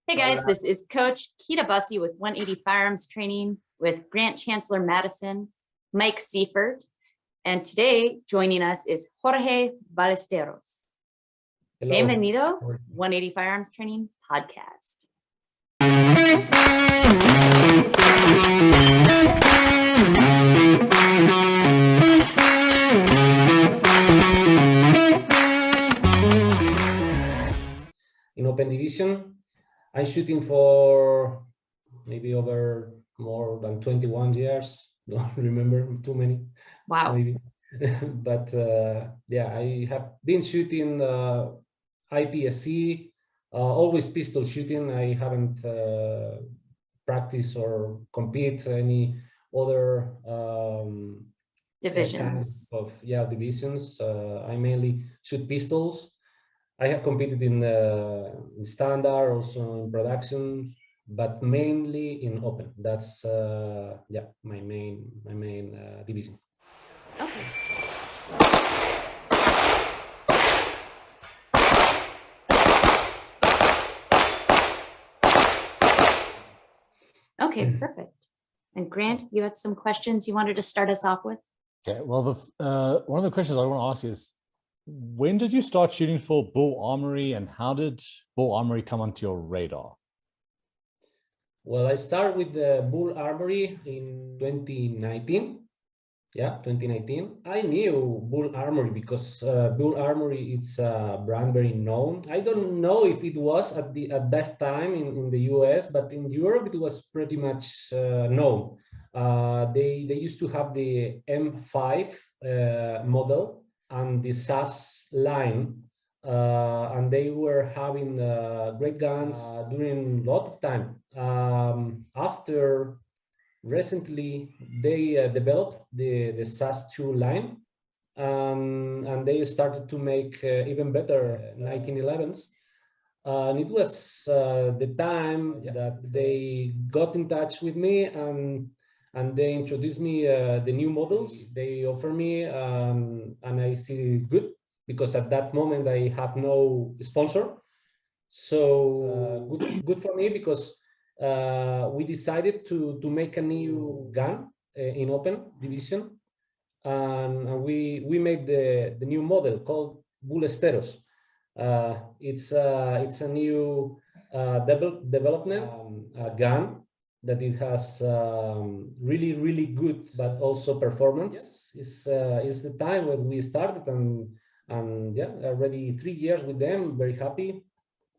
Hey guys, this is Coach Keita Bussey with 180 Firearms Training with Grant Chancellor Madison, Mike Seifert, and today joining us is Jorge Ballesteros. Hello. Bienvenido, 180 Firearms Training Podcast. In open division, I'm shooting for maybe over more than 21 years. Don't remember too many. Wow. Maybe. But yeah, I have been shooting IPSC, always pistol shooting. I haven't practiced or compete any other Divisions. kinds of divisions. I mainly shoot pistols. I have competed in standard, also in production, but mainly in open. That's my main division. Okay. Okay, perfect. And Grant, you had some questions you wanted to start us off with? Okay, well, one of the questions I want to ask is, when did you start shooting for Bull Armory, and how did Bull Armory come onto your radar? Well, I started with the Bull Armory in 2019. Yeah, 2019. I knew Bull Armory because Bull Armory is a brand very known. I don't know if it was at that time in the US, but in Europe it was pretty much known. They used to have the M5 model and the SAS line, and they were having great guns during a lot of time. After recently, they developed the SAS 2 line, and they started to make even better 1911s. And it was the time that they got in touch with me and they introduced me the new models they offer me, and I see good because at that moment I had no sponsor. So good for me because we decided to make a new gun in open division, and we made the new model called Ballesteros. It's a new development gun that it has really good, but also performance. Yes. It's the time when we started, and yeah, already 3 years with them. Very happy,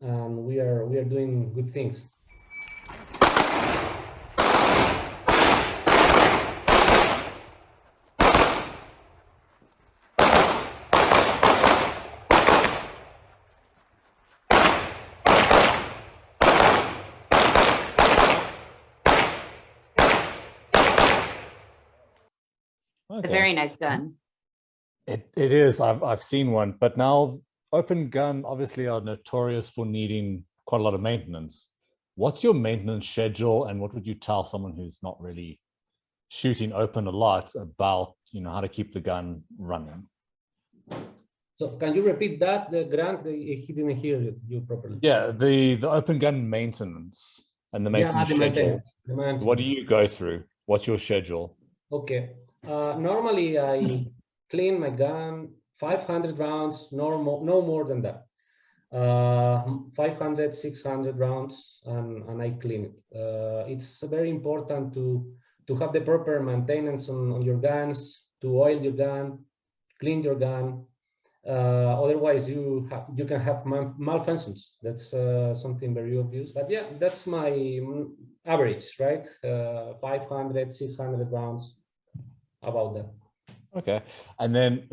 and we are doing good things. It's a very nice gun. It is. I've seen one, but now open gun obviously are notorious for needing quite a lot of maintenance. What's your maintenance schedule, and what would you tell someone who's not really shooting open a lot about, how to keep the gun running? So can you repeat that, Grant? He didn't hear you properly. Yeah, the open gun maintenance and the maintenance schedule. What do you go through? What's your schedule? Okay. Normally I clean my gun 500 rounds, no more than that. 500, 600 rounds, and I clean it. It's very important to have the proper maintenance on your guns, to oil your gun, clean your gun. Otherwise, you can have malfunctions. That's something very obvious. But yeah, that's my average, right? 500, 600 rounds, about that. Okay, and then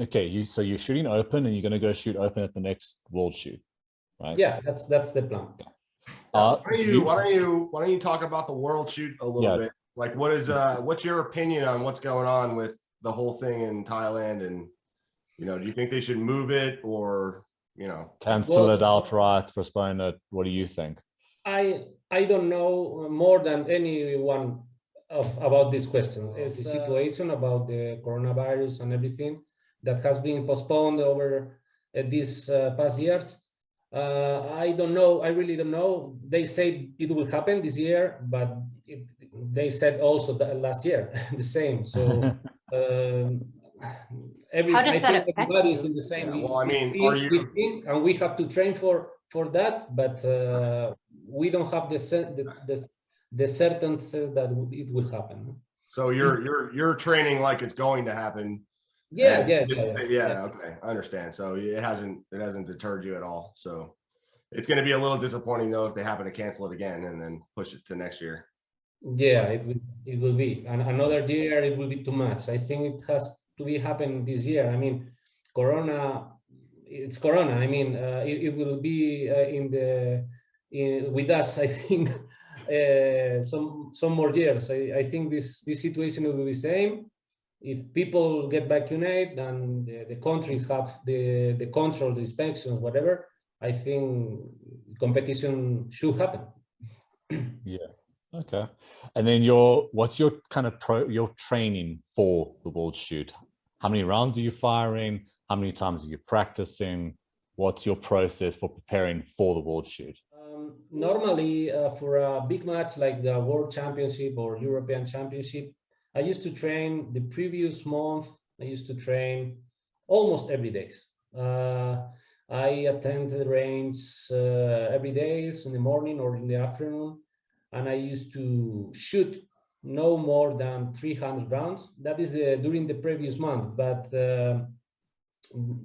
so you're shooting open, and you're going to go shoot open at the next world shoot, right? Yeah, that's the plan. Why don't you talk about the world shoot a little bit? Like, what's your opinion on what's going on with the whole thing in Thailand, and do you think they should move it or cancel it outright, postpone it? What do you think? I don't know more than anyone about this question. It's the situation about the coronavirus and everything that has been postponed over these past years. I don't know. I really don't know. They say it will happen this year, but they said also that last year the same. So How does I that think affect everybody is you? in the same. Yeah, well, I mean, are we you? think, and we have to train for that, but we don't have the certainty that it will happen. So you're training like it's going to happen. Yeah, And yeah. yeah. Okay, I understand. So it hasn't deterred you at all. So it's going to be a little disappointing though if they happen to cancel it again and then push it to next year. Yeah, it will be, and another year it will be too much. I think it has to be happen this year. I mean, Corona, it's Corona. I mean, it will be with us. I think some more years. I think this situation will be the same. If people get vaccinated and the countries have the control, the inspections, whatever, I think competition should happen. Yeah. Okay. And then what's your kind of your training for the world shoot? How many rounds are you firing? How many times are you practicing? What's your process for preparing for the world shoot? Normally, for a big match like the World Championship or European Championship, I used to train the previous month. I used to train almost every day. I attend the range every day in the morning or in the afternoon, and I used to shoot no more than 300 rounds. That is during the previous month, but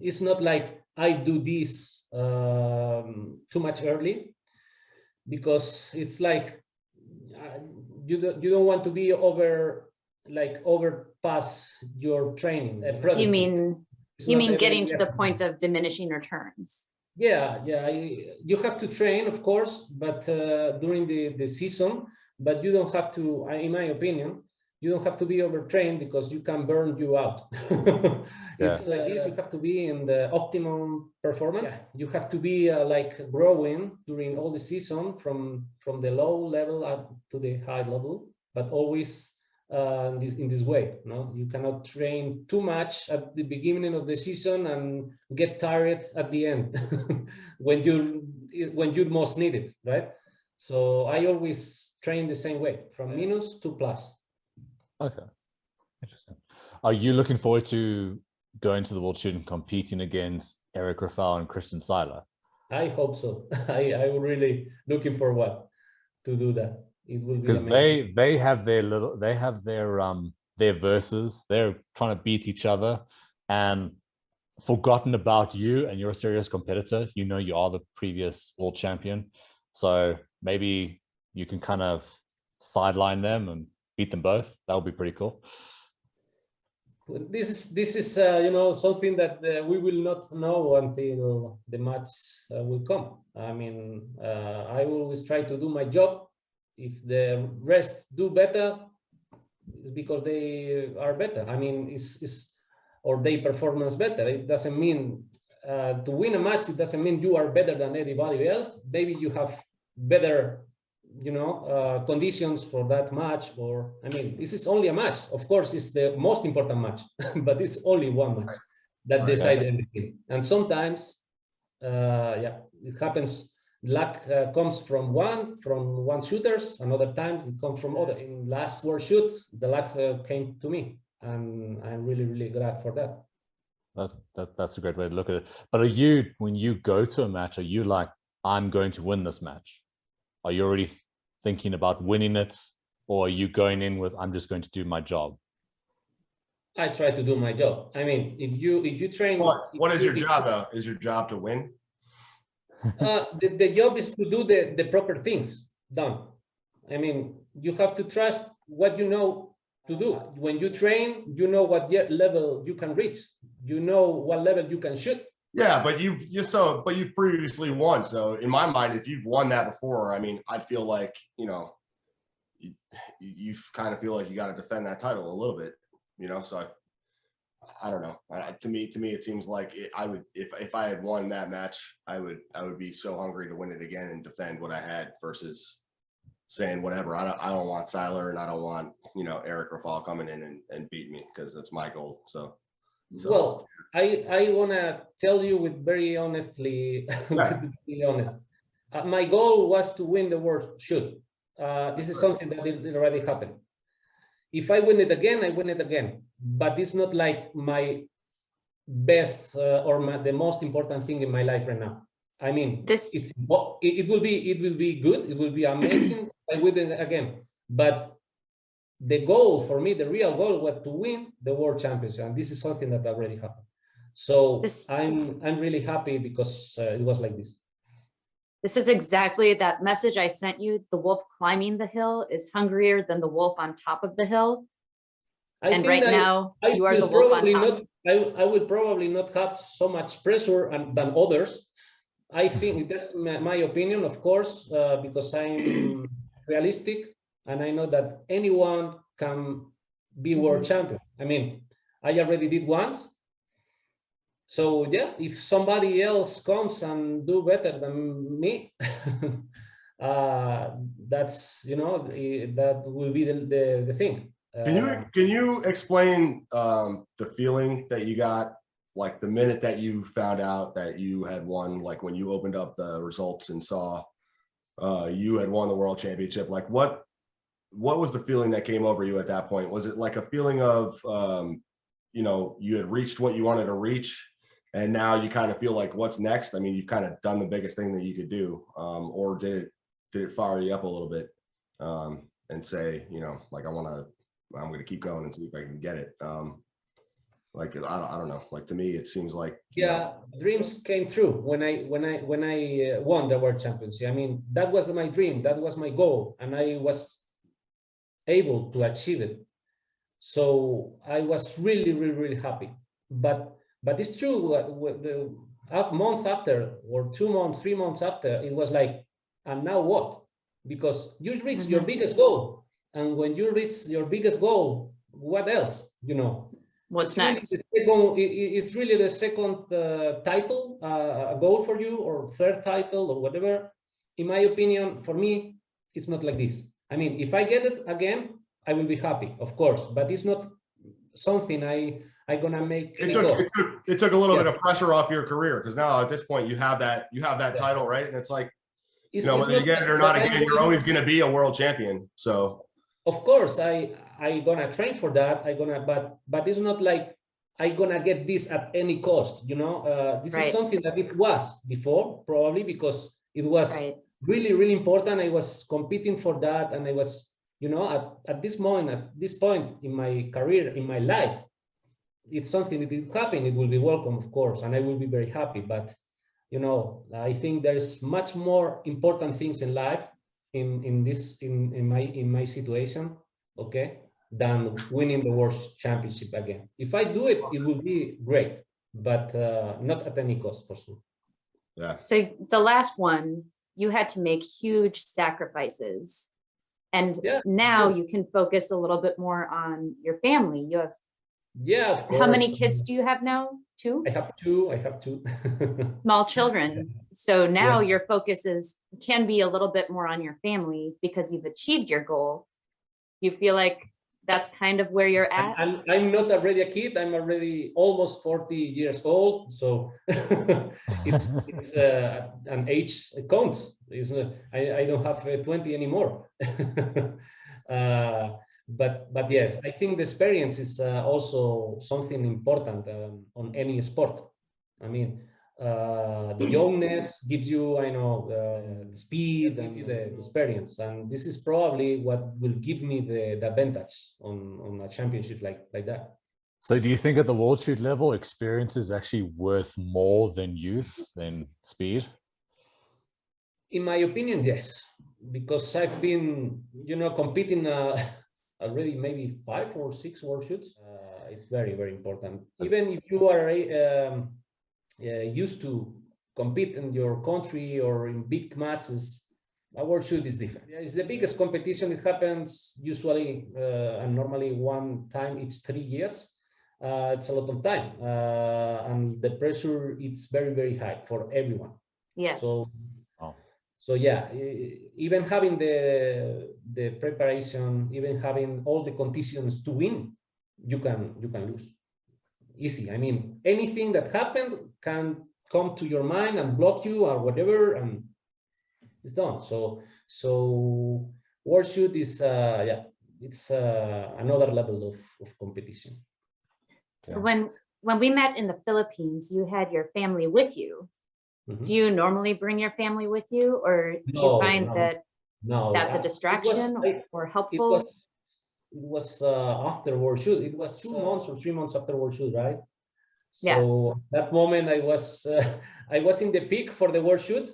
it's not like I do this too much early, because it's like you don't want to be overpass your training. You mean getting to the point of diminishing returns? Yeah, you have to train, of course, but during the season, but you don't have to, in my opinion, you don't have to be overtrained, because you can burn you out. It's like this, you have to be in the optimum performance. Yeah. You have to be like growing during all the season from the low level up to the high level, but always in this way. No, you cannot train too much at the beginning of the season and get tired at the end when you most need it, right? So I always train the same way, from minus to plus. Okay, interesting. Are you looking forward to going to the World Shoot and competing against Eric Rafael and Christian Seiler? I hope so. I'm really looking forward to do that. It will be because amazing. they have their verses. They're trying to beat each other and forgotten about you, and you're a serious competitor. You know you are the previous world champion, so maybe you can kind of sideline them and beat them both. That would be pretty cool. This is something that we will not know until the match will come. I mean, I always try to do my job. If the rest do better, it's because they are better. I mean, or they performance better. It doesn't mean to win a match. It doesn't mean you are better than anybody else. Maybe you have better, conditions for that match. Or, I mean, this is only a match. Of course, it's the most important match, but it's only one match that decides everything. And sometimes, it happens. Luck comes from one shooters. Another time it comes from other. In last world shoot, the luck came to me, and I'm really, really glad for that. That's a great way to look at it. But are you, when you go to a match, are you like, I'm going to win this match? Are you already thinking about winning it, or are you going in with, I'm just going to do my job? I try to do my job. I mean, if you train, what is your job though? Is your job to win? The job is to do the proper things done. I mean, you have to trust what you know to do. When you train, you know what level you can reach. You know what level you can shoot. Yeah, but you've previously won. So in my mind, if you've won that before, I mean, I feel like, you kind of feel like you got to defend that title a little bit, so I don't know. To me, it seems like I would, if I had won that match, I would be so hungry to win it again and defend what I had, versus saying whatever. I don't want Seiler, and I don't want Eric Rafael coming in and beat me, because that's my goal. So So, Well, I wanna tell you with very honestly, Yeah. to be honest, my goal was to win the world shoot. This is something that it already happened. If I win it again, I win it again. But it's not like my best or the most important thing in my life right now. I mean, it will be good. It will be amazing. I win it again. But the goal for me, the real goal, was to win the world championship, and this is something that already happened. So I'm really happy because it was like this. This is exactly that message I sent you. The wolf climbing the hill is hungrier than the wolf on top of the hill. And right now, you are the wolf on top. I would probably not have so much pressure than others. I think that's my opinion, of course, because I'm realistic and I know that anyone can be world champion. I mean, I already did once. So yeah, if somebody else comes and do better than me, that's, you know, that will be the thing. Can you explain the feeling that you got, like the minute that you found out that you had won, like when you opened up the results and saw you had won the world championship? Like what was the feeling that came over you at that point? Was it like a feeling of you know, you had reached what you wanted to reach, and now you kind of feel like what's next? I mean, you've kind of done the biggest thing that you could do, or did it fire you up a little bit and say, you know, like I'm going to keep going and see if I can get it. Like I don't know. Like to me, it seems like dreams came true when I won the world championship. I mean, that was my dream. That was my goal, and I was able to achieve it. So I was really happy. But it's true. A month after, or 2 months, 3 months after, it was like, and now what? Because you reached your biggest goal. And when you reach your biggest goal, what else? You know, what's next? It's really the second title, a goal for you, or third title, or whatever. In my opinion, for me, it's not like this. I mean, if I get it again, I will be happy, of course. But it's not something I gonna make. It took a little bit of pressure off your career, because now at this point you have that title, right? And it's like, you know, whether you get it or not again, you're always going to be a world champion. So of course I gonna train for that. But it's not like I gonna get this at any cost, you know. This is something that it was before, probably because it was really important. I was competing for that, and I was, you know, at this point in my career, in my life, it's something that will happen. It will be welcome, of course, and I will be very happy. But you know, I think there's much more important things in life in my situation, okay, than winning the world championship again. If I do it, it will be great, but not at any cost, for sure. Yeah. So the last one, you had to make huge sacrifices, and now you can focus a little bit more on your family. You have how many kids do you have now? 2? I have two. Small children. So now your focus can be a little bit more on your family because you've achieved your goal. You feel like that's kind of where you're at? I'm not already a kid. I'm already almost 40 years old. So it's an age counts. I don't have 20 anymore. But yes, I think the experience is also something important on any sport. I mean, the youngness gives you, I know, the speed and the experience, and this is probably what will give me the advantage on a championship like that. So do you think at the world shoot level, experience is actually worth more than youth, than speed? In my opinion, yes, because I've been, you know, competing already maybe 5 or 6 world shoots. It's very important. Even if you are used to compete in your country or in big matches, a world shoot is different. It's the biggest competition. It happens usually and normally one time each 3 years. It's a lot of time, and the pressure it's very high for everyone. Yes. So yeah, even having the preparation, even having all the conditions to win, you can lose. easy. I mean, anything that happened can come to your mind and block you or whatever, and it's done. So world shoot is yeah, it's another level of competition. So when we met in the Philippines, you had your family with you. Mm-hmm. Do you normally bring your family with you, or do you find that that's a distraction or helpful? It was after world shoot. It was 2 months or 3 months after world shoot, right? So yeah. that moment I was in the peak for the world shoot,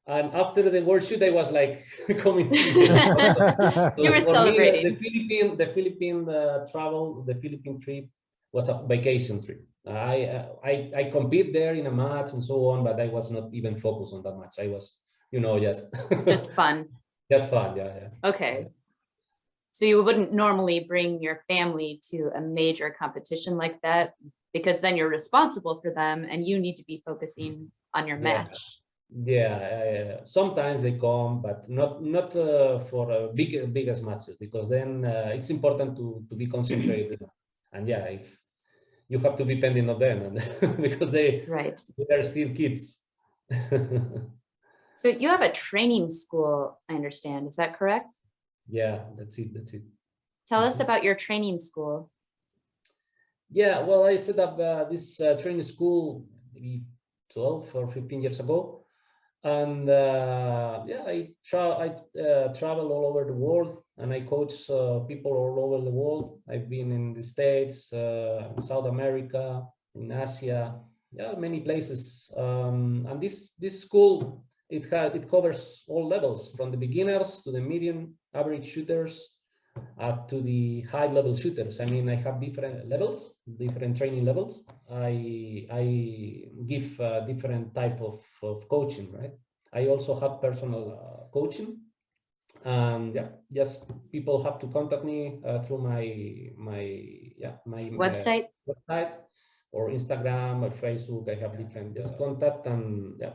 and after the world shoot I was like coming. So you were celebrating. Me, the Philippine travel, the Philippine trip was a vacation trip. I compete there in a match and so on, but I was not even focused on that match. I was, you know, just fun. Just fun, yeah. Okay. So you wouldn't normally bring your family to a major competition like that, because then you're responsible for them and you need to be focusing on your match. Yeah, sometimes they come, but not for biggest matches, because then it's important to be concentrated. And yeah, if you have to be depending on them, and because they are still kids. So you have a training school, I understand. Is that correct? Yeah, that's it. Tell us about your training school. Yeah, well, I set up this training school maybe 12 or 15 years ago. And yeah, I travel all over the world, and I coach people all over the world. I've been in the States, South America, in Asia, yeah, many places. And this school, it covers all levels, from the beginners to the medium, average shooters, to the high-level shooters. I mean, I have different levels, different training levels. I give different type of coaching, right? I also have personal coaching. Yeah, just people have to contact me through my website or Instagram or Facebook. I have different contact, and yeah,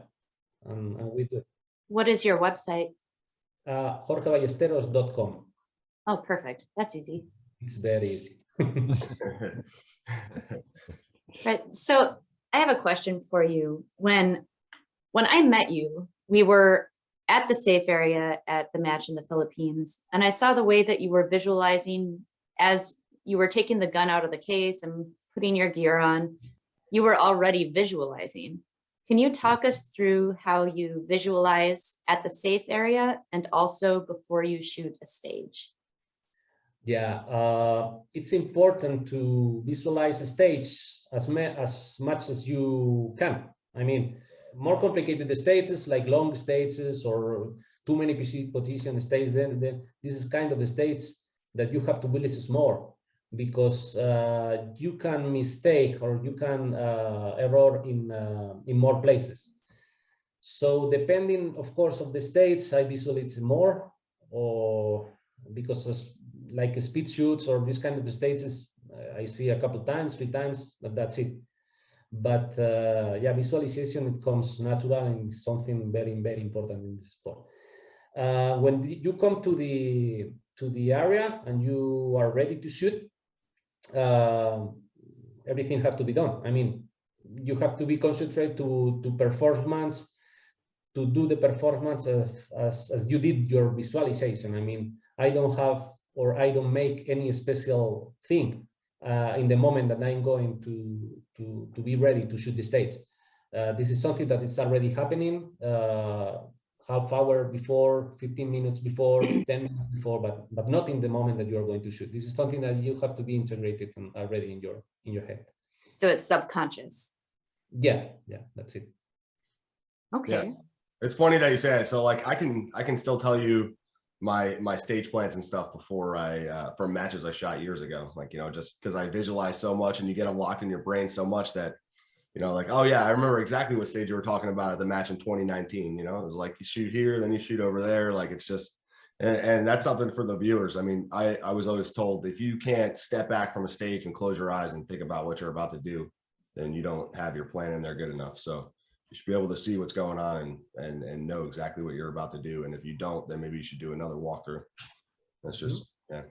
and we do. What is your website? JorgeBallesteros.com. Oh, perfect. That's easy. It's very easy. Right. So I have a question for you. When I met you, we were at the safe area at the match in the Philippines, and I saw the way that you were visualizing as you were taking the gun out of the case and putting your gear on. You were already visualizing. Can you talk us through how you visualize at the safe area and also before you shoot a stage? Yeah, it's important to visualize a stage as much as you can. I mean, more complicated stages, like long stages or too many position stages, then this is kind of the stage that you have to visualize more, because you can mistake or you can error in more places. So depending, of course, of the stage, I visualize more, or because like speed shoots or this kind of stages, I see a couple times, 3 times, but that's it. But yeah, visualization, it comes natural, and it's something very, very important in this sport. When you come to the area and you are ready to shoot, everything has to be done. I mean, you have to be concentrated to performance, to do the performance as you did your visualization. I mean, I don't make any special thing in the moment that I'm going to be ready to shoot the stage. This is something that is already happening half hour before, 15 minutes before, 10 minutes before, but not in the moment that you are going to shoot. This is something that you have to be integrated already in your head. So it's subconscious. Yeah, that's it. Okay. Yeah. It's funny that you say it. So like I can still tell you my stage plans and stuff before from matches I shot years ago, like, you know, just because I visualize so much and you get them locked in your brain so much that, you know, like, oh yeah, I remember exactly what stage you were talking about at the match in 2019. You know, it was like you shoot here, then you shoot over there. Like, it's just, and that's something for the viewers. I mean, I was always told, if you can't step back from a stage and close your eyes and think about what you're about to do, then you don't have your plan in there good enough. So you should be able to see what's going on and know exactly what you're about to do. And if you don't, then maybe you should do another walkthrough. That's just, yeah.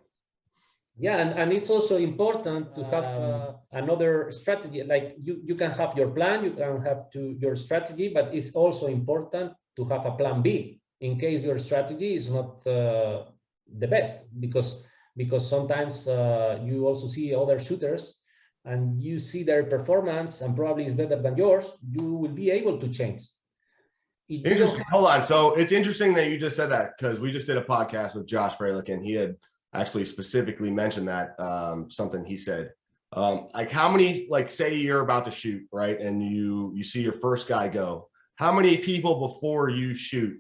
Yeah, and it's also important to have another strategy. Like you can have your plan, you can have your strategy, but it's also important to have a plan B in case your strategy is not the best, because sometimes you also see other shooters and you see their performance and probably is better than yours. You will be able to change. Interesting. Hold on. So it's interesting that you just said that, because we just did a podcast with Josh Freilich, and he had actually specifically mentioned that, something he said, like how many, like say you're about to shoot, right? And you see your first guy go, how many people before you shoot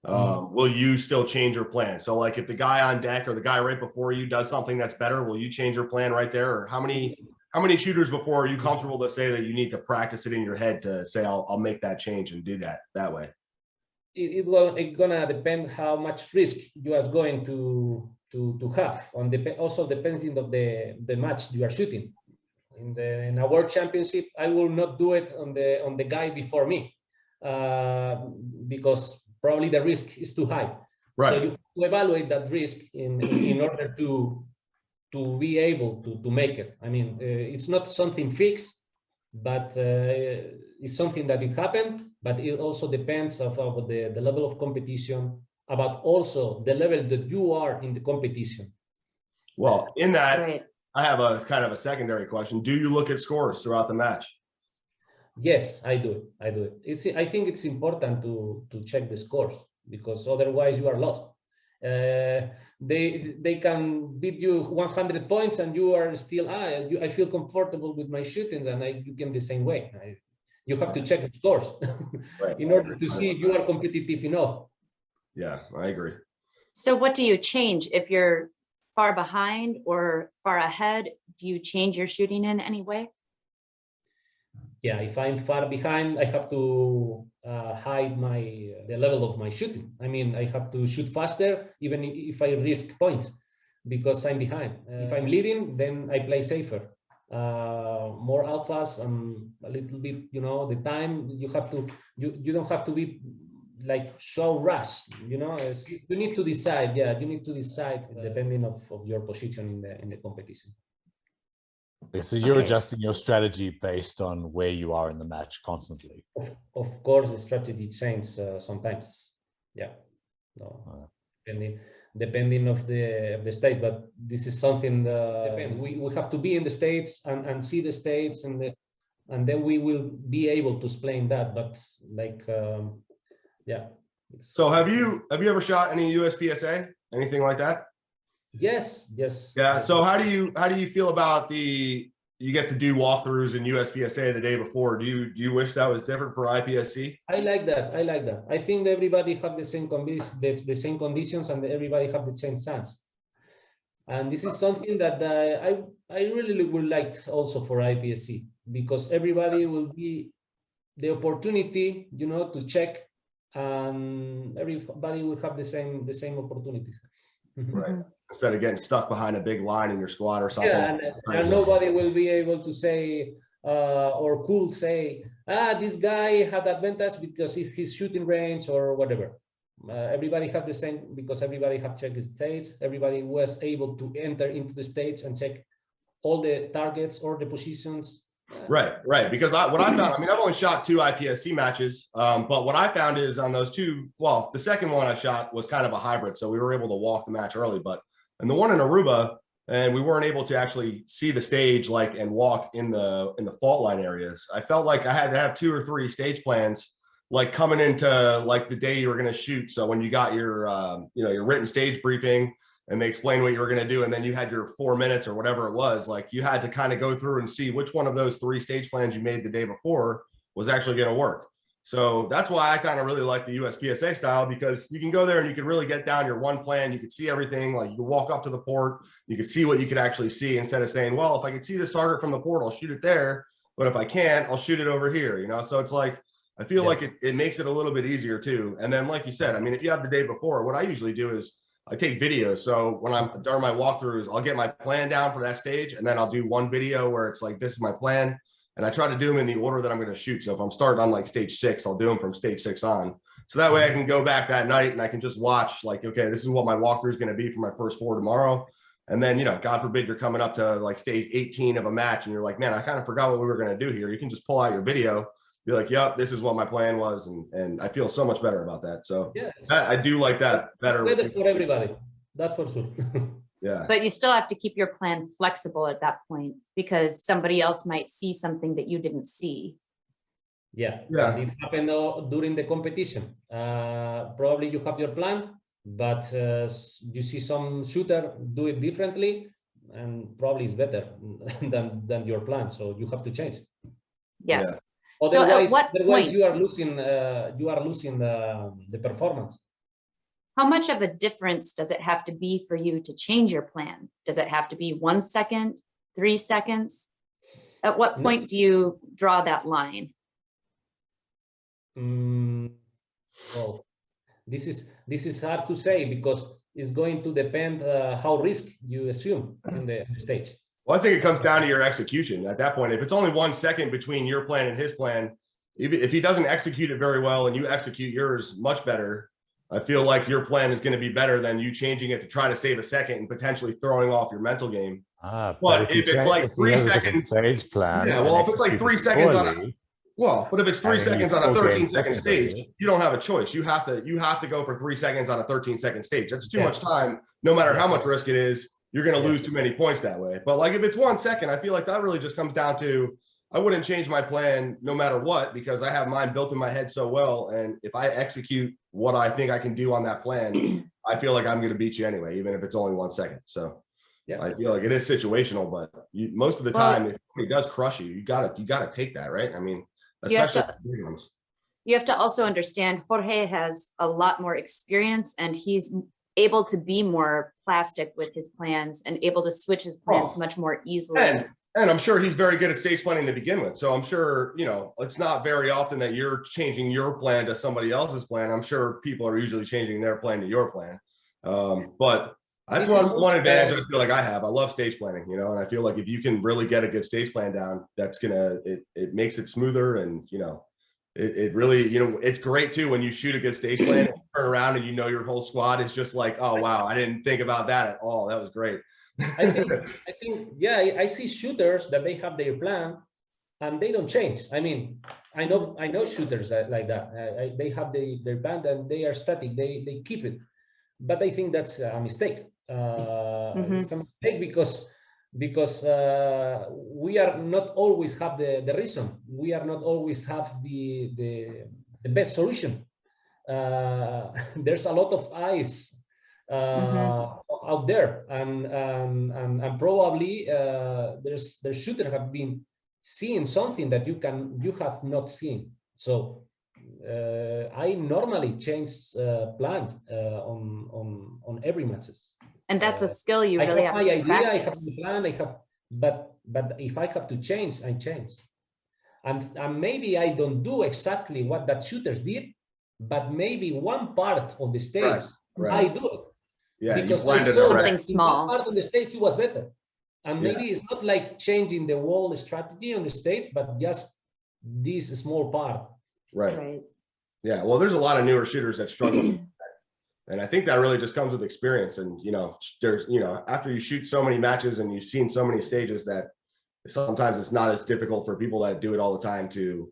will you still change your plan? So like if the guy on deck or the guy right before you does something that's better, will you change your plan right there? Or how many shooters before are you comfortable to say that you need to practice it in your head to say, I'll make that change and do that way? It's gonna depend how much risk you are going to have. Also depending of the match you are shooting. In a world championship, I will not do it on the guy before me, because probably the risk is too high. Right. So you have to evaluate that risk in order to be able to make it. I mean, it's not something fixed, but it's something that it happened. But it also depends of the level of competition, about also the level that you are in the competition. Well, in that, Right. I have a kind of a secondary question. Do you look at scores throughout the match? Yes, I do. I think it's important to check the scores, because otherwise you are lost. They can beat you 100 points and you are still, I feel comfortable with my shootings, and you can the same way. You have to check the scores Right. in order to see if you are competitive enough. Yeah, I agree. So what do you change if you're far behind or far ahead? Do you change your shooting in any way? Yeah, if I'm far behind, I have to hide the level of my shooting. I mean, I have to shoot faster, even if I risk points, because I'm behind. If I'm leading, then I play safer. More alphas and a little bit, the time you have to, you don't have to be like so rush, you need to decide. Yeah, you need to decide depending of your position in the competition. Okay, so you're adjusting your strategy based on where you are in the match constantly. Of course, the strategy changes sometimes. Yeah, no, depending of the state, but this is something that depends. We have to be in the states and see the states, and then we will be able to explain that. But like, yeah. So have you ever shot any USPSA, anything like that? Yes. Yeah. So how do you feel about you get to do walkthroughs in USPSA the day before? Do you wish that was different for IPSC? I like that. I think everybody have the same conditions, and everybody have the same chance. And this is something that I really would like also for IPSC, because everybody will be the opportunity, to check, and everybody will have the same opportunities. Right. Instead of getting stuck behind a big line in your squad or something. Yeah, and nobody will be able to say or could say, this guy had advantage because it's his shooting range or whatever. Everybody have the same, because everybody have checked the states. Everybody was able to enter into the states and check all the targets or the positions. Right. Because what I found, I've only shot 2 IPSC matches, but what I found is on those 2, well, the second one I shot was kind of a hybrid, so we were able to walk the match early, but and the one in Aruba, and we weren't able to actually see the stage and walk in the fault line areas. I felt like I had to have 2 or 3 stage plans, like coming into like the day you were going to shoot. So when you got your your written stage briefing, and they explained what you were going to do, and then you had your 4 minutes or whatever it was, like you had to kind of go through and see which one of those 3 stage plans you made the day before was actually going to work. So that's why I kind of really like the USPSA style, because you can go there and you can really get down your one plan. You can see everything. Like you can walk up to the port, you can see what you could actually see, instead of saying, well, if I could see this target from the port, I'll shoot it there. But if I can't, I'll shoot it over here, So it's like, I feel like it makes it a little bit easier too. And then, like you said, if you have the day before, what I usually do is I take videos. So when I'm during my walkthroughs, I'll get my plan down for that stage, and then I'll do one video where it's like, this is my plan. And I try to do them in the order that I'm going to shoot. So if I'm starting on like stage 6, I'll do them from stage 6 on. So that way I can go back that night and I can just watch like, okay, this is what my walkthrough is going to be for my first 4 tomorrow. And then, God forbid you're coming up to like stage 18 of a match and you're like, man, I kind of forgot what we were going to do here. You can just pull out your video, be like, yep, this is what my plan was. And I feel so much better about that. So yeah, I do like that better. Better for everybody. That's for sure. Yeah. But you still have to keep your plan flexible at that point because somebody else might see something that you didn't see. Yeah. Yeah. It happened during the competition. Probably you have your plan, but you see some shooter do it differently, and probably it's better than your plan. So you have to change. Yes. Yeah. So Otherwise, at what point you are losing the performance. How much of a difference does it have to be for you to change your plan? Does it have to be 1 second, 3 seconds? At what point do you draw that line? Well, this is hard to say because it's going to depend how risk you assume in the stage. Well, I think it comes down to your execution at that point. If it's only 1 second between your plan and his plan, if he doesn't execute it very well and you execute yours much better, I feel like your plan is going to be better than you changing it to try to save a second and potentially throwing off your mental game. But if it's like 3 seconds stage plan, yeah, well, if it's like 3 seconds on but if it's 3 seconds on a 13-second stage, you don't have a choice. You have to go for 3 seconds on a 13-second stage. That's too much time. No matter how much risk it is, you're going to lose too many points that way. But like if it's 1 second, I feel like that really just comes down to I wouldn't change my plan no matter what, because I have mine built in my head so well. And if I execute what I think I can do on that plan, I feel like I'm going to beat you anyway, even if it's only 1 second. So yeah, I feel like it is situational, but most of the time, if it does crush you, you got to take that, right? I mean, especially big ones. You have to also understand Jorge has a lot more experience and he's able to be more plastic with his plans and able to switch his plans much more easily. And I'm sure he's very good at stage planning to begin with. So I'm sure, it's not very often that you're changing your plan to somebody else's plan. I'm sure people are usually changing their plan to your plan. But that's one advantage I feel like I have. I love stage planning, and I feel like if you can really get a good stage plan down, that's it makes it smoother. And, it really, it's great too, when you shoot a good stage plan and turn around and your whole squad is just like, oh, wow, I didn't think about that at all. That was great. I think, yeah, I see shooters that they have their plan and they don't change. I mean, I know shooters like that. They have their plan and they are static. They keep it, but I think that's a mistake. It's a mistake because we are not always have the reason. We are not always have the best solution. There's a lot of eyes out there, and probably there's shooter have been seeing something that you have not seen. So I normally change plans on every matches. And that's a skill you really have to practice. I have the plan, but if I have to change, I change. And maybe I don't do exactly what that shooters did, but maybe one part of the stage I do it. Yeah, because you something small. Part of the stage he was better, and maybe it's not like changing the whole strategy on the stage, but just this small part. Right. Yeah. Well, there's a lot of newer shooters that struggle with that. And I think that really just comes with experience. And there's after you shoot so many matches and you've seen so many stages, that sometimes it's not as difficult for people that do it all the time to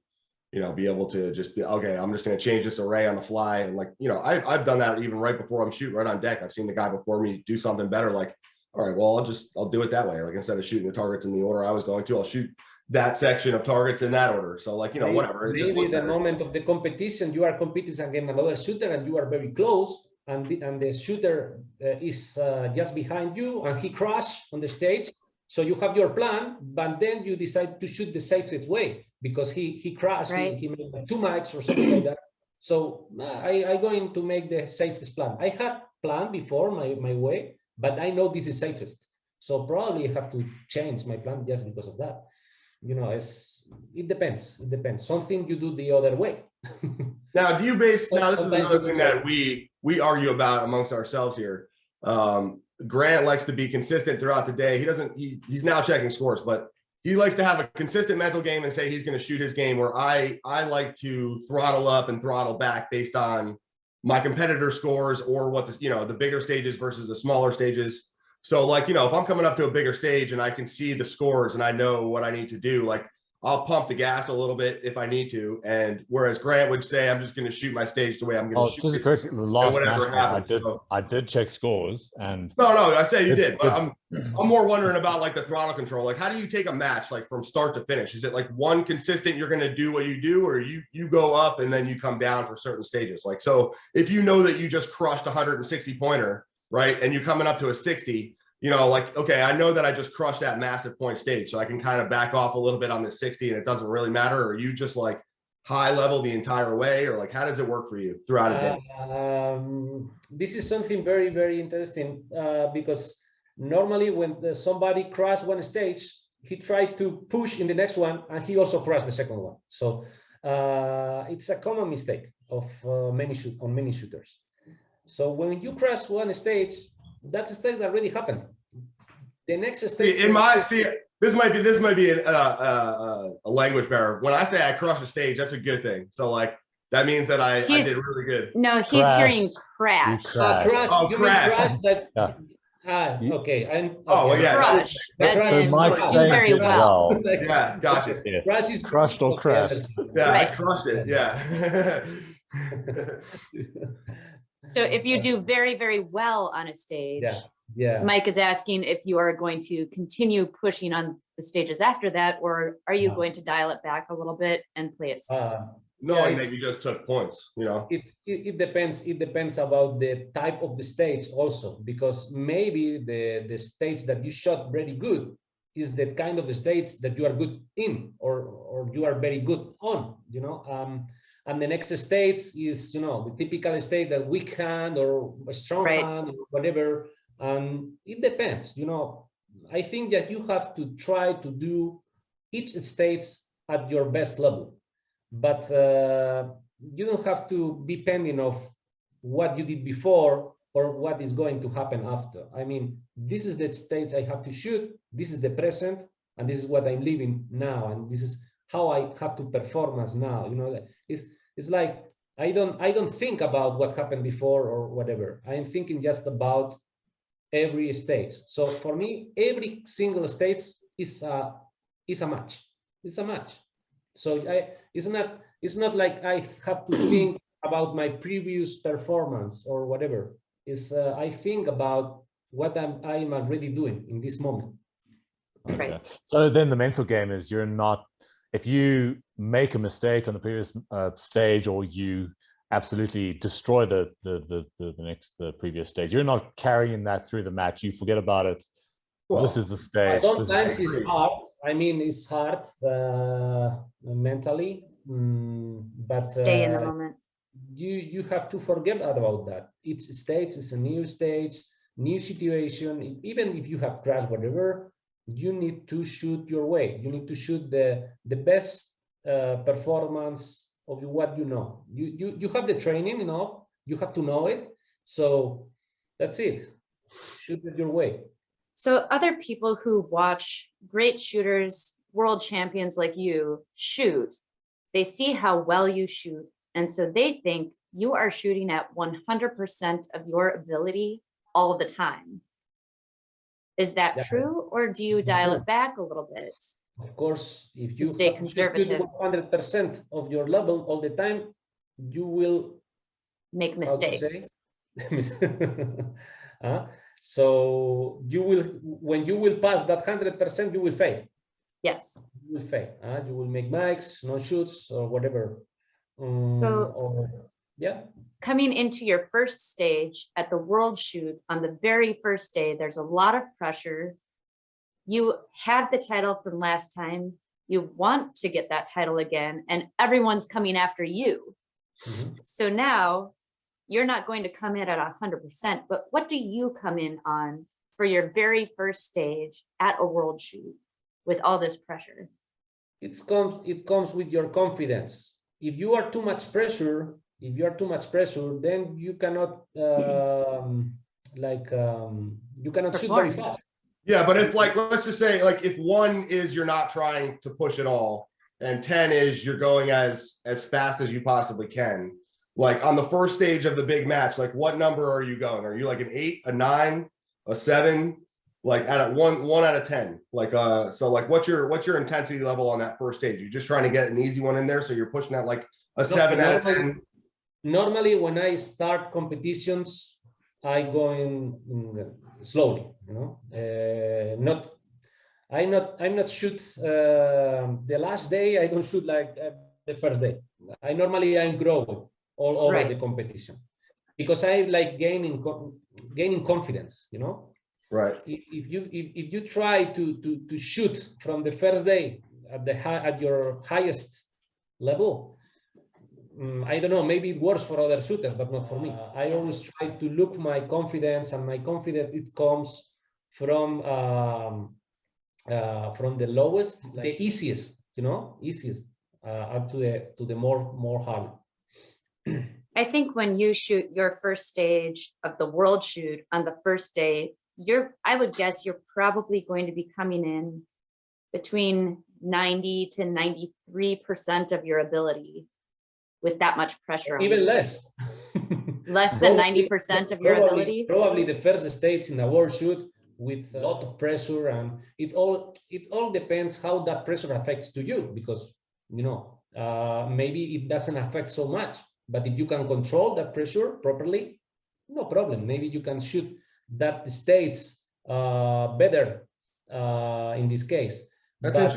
be able to just be, okay, I'm just going to change this array on the fly. And I've done that even right before I'm shooting right on deck. I've seen the guy before me do something better. Like, all right, well, I'll do it that way. Like, instead of shooting the targets in the order I was going to, I'll shoot that section of targets in that order. So whatever. Maybe the moment of the competition, you are competing against another shooter and you are very close, and the shooter is just behind you and he crashed on the stage. So you have your plan, but then you decide to shoot the safest way because he crashed, he made 2 mics or something like that. So I'm going to make the safest plan. I had planned before my way, but I know this is safest. So probably I have to change my plan just because of that. It depends. It depends. Something you do the other way. Now, this is another thing that we argue about amongst ourselves here. Grant likes to be consistent throughout the day. He's now checking scores, but he likes to have a consistent mental game and say he's going to shoot his game, where I like to throttle up and throttle back based on my competitor scores or what the bigger stages versus the smaller stages. So like, you know, if I'm coming up to a bigger stage and I can see the scores and I know what I need to do, like I'll pump the gas a little bit if I need to. And whereas Grant would say, I'm just going to shoot my stage the way I'm going to shoot just it. correct, the last match, happens, I did check scores and no, I say you did, but I'm more wondering about like the throttle control. Like, how do you take a match like from start to finish? Is it like one consistent, you're going to do what you do, or you go up and then you come down for certain stages? Like, so if you know that you just crushed 160 pointer, right, and you're coming up to a 60, you know, like, okay, I know that I just crushed that massive point stage, so I can kind of back off a little bit on this 60 and it doesn't really matter. Or you just like high level the entire way, or like, how does it work for you throughout a day? This is something very, very interesting because normally when somebody crashed one stage, he tried to push in the next one and he also crashed the second one. So it's a common mistake of many shooters. So when you crash one stage, that's a stage that already happened. The next stage. This might be a language barrier. When I say I crush a stage, that's a good thing. So like that means that I did really good. No, he's hearing crash. Crash. Oh, crash. Okay. Well, yeah. Crush. That's do very well. Yeah, gotcha. Yeah. Crash is Crushed or crashed. Yeah, Right. I crushed it. Yeah. So if you do very, very well on a stage, yeah. Mike is asking if you are going to continue pushing on the stages after that, or are you going to dial it back a little bit and play it safe? Knowing that you just took points, you know. It depends. It depends about the type of the stage also, because maybe the stage that you shot very good is the kind of the stage that you are good in, or you are very good on, you know. And the next stage is, you know, the typical stage that weak hand or a strong hand or whatever. And it depends, you know. I think that you have to try to do each stage at your best level, but you don't have to be pending of what you did before or what is going to happen after. I mean, this is the stage I have to shoot, this is the present, and this is what I'm living now, and this is how I have to perform as now. You know, it's like I don't think about what happened before or whatever. I'm thinking just about every stage. So for me, every single stage is a match. It's a match. So it's not like I have to think about my previous performance or whatever. It's I think about what I'm already doing in this moment. Okay. Right. So then the mental game is you're not, if you make a mistake on the previous stage, or you absolutely destroy the previous stage, you're not carrying that through the match. You forget about it. Well, this is the stage. Sometimes it's hard. I mean, it's hard mentally, but stay in the moment. You have to forget about that. Each stage is a new stage, new situation. Even if you have crashed whatever, you need to shoot your way. You need to shoot the best performance of what you know. You have the training enough. You have to know it. So that's it. Shoot it your way. So other people who watch great shooters, world champions like you shoot, they see how well you shoot. And so they think you are shooting at 100% of your ability all the time. Is that true? Or do you dial it back a little bit? Of course, if you stay conservative, 100% of your level all the time, you will make mistakes. So you will, when you will pass that 100%, you will fail. Yes. You will fail. You will make mics, no shoots, or whatever. Coming into your first stage at the world shoot on the very first day, there's a lot of pressure. You have the title from last time. You want to get that title again, and everyone's coming after you. Mm-hmm. So now you're not going to come in at 100%, but what do you come in on for your very first stage at a world shoot with all this pressure? It comes with your confidence. If you are too much pressure, then you cannot you cannot shoot very fast. Yeah, but if let's just say if 1 is you're not trying to push at all, and 10 is you're going as fast as you possibly can. On the first stage of the big match, what number are you going? Are you like an 8, a 9, a 7? Like at a one out of 10, like so like what's your intensity level on that first stage? You're just trying to get an easy one in there, so you're pushing that like a 7 out of 10. Normally when I start competitions, I go in slowly, you know. I'm not shoot the last day. I don't shoot like the first day. I'm growing all over the competition, because I like gaining confidence, you know. Right. If you try to shoot from the first day at your highest level, I don't know, maybe it works for other shooters, but not for me. I always try to look my confidence, and my confidence, it comes from the lowest, like the easiest, you know, up to the more hard. I think when you shoot your first stage of the world shoot on the first day, I would guess you're probably going to be coming in between 90 to 93% of your ability with that much pressure on even you. less. Less than 90% of your ability? Probably the first stage in a world shoot with a lot of pressure, and it all depends how that pressure affects to you, because, you know, maybe it doesn't affect so much, but if you can control that pressure properly, no problem. Maybe you can shoot that stage better in this case. That's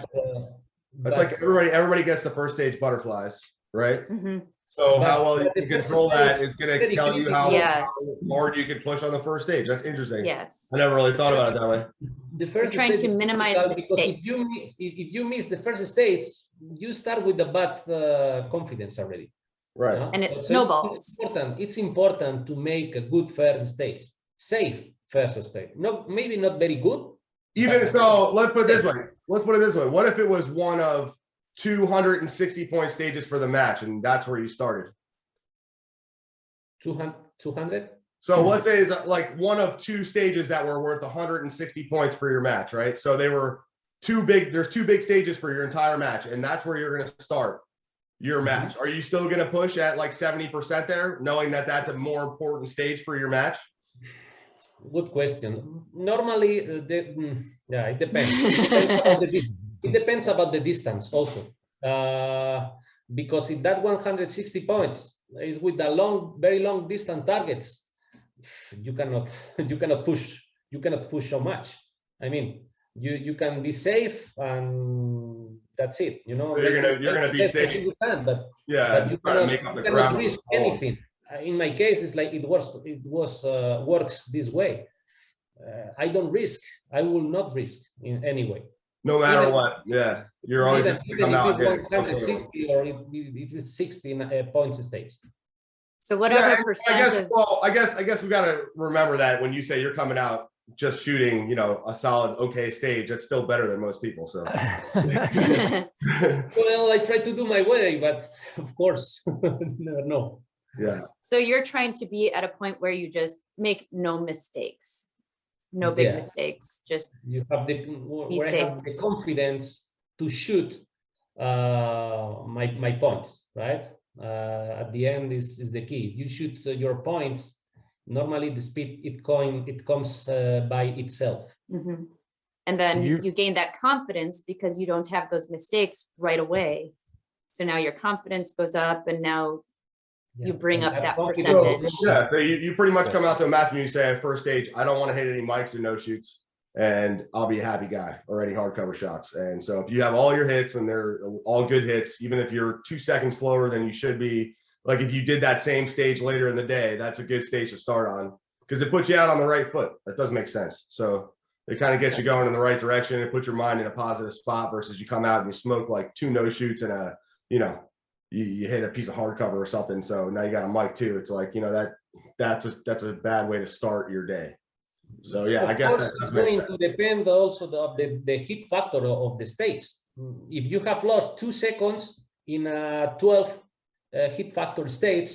like everybody gets the first stage butterflies, right? Mm-hmm. So how well you can control that is going to tell you how hard you can push on the first stage. That's interesting. Yes. I never really thought about it that way. The first You're trying to minimize mistakes. If you miss the first stage, you start with the bad confidence already. Right. And it snowballs. It's important to make a good first stage, safe first stage. Maybe not very good. Even so, let's put it this way. What if it was one of 260 point stages for the match, and that's where you started? 200? So let's say it's like one of two stages that were worth 160 points for your match, right? So they were there's two big stages for your entire match, and that's where you're going to start your match. Are you still going to push at like 70% there, knowing that that's a more important stage for your match? Good question. Normally, it depends. It depends about the distance also, because if that 160 points is with the very long distance targets, you cannot push so much. I mean, you can be safe, and that's it. You know, so you're gonna be safe. You can, but you cannot risk anything. In my case, it's like it works this way. I don't risk. I will not risk in any way. No matter what, yeah, you're always just come out here. 160 or it is 60 points stage. So whatever percent I guess we got to remember that when you say you're coming out just shooting, you know, a solid okay stage, that's still better than most people. So well, I try to do my way, but of course, never know. Yeah. So you're trying to be at a point where you just make no mistakes, no big mistakes. Just you have I have the confidence to shoot my points, right? At the end is the key. You shoot your points. Normally, the speed it comes by itself. Mm-hmm. And then you gain that confidence because you don't have those mistakes right away. So now your confidence goes up, and now you bring up that percentage. So you pretty much come out to a match and you say at first stage, I don't want to hit any mics or no shoots, and I'll be a happy guy, or any hardcover shots. And so if you have all your hits and they're all good hits, even if you're 2 seconds slower than you should be, like if you did that same stage later in the day, that's a good stage to start on, because it puts you out on the right foot. That does make sense. So it kind of gets you going in the right direction and put your mind in a positive spot, versus you come out and you smoke like 2 no shoots and you hit a piece of hardcover or something. So now you got a mic too. It's like, that's a bad way to start your day. So yeah, I guess that's going to depend also the hit factor of the stage. If you have lost 2 seconds in a 12 hit factor stage,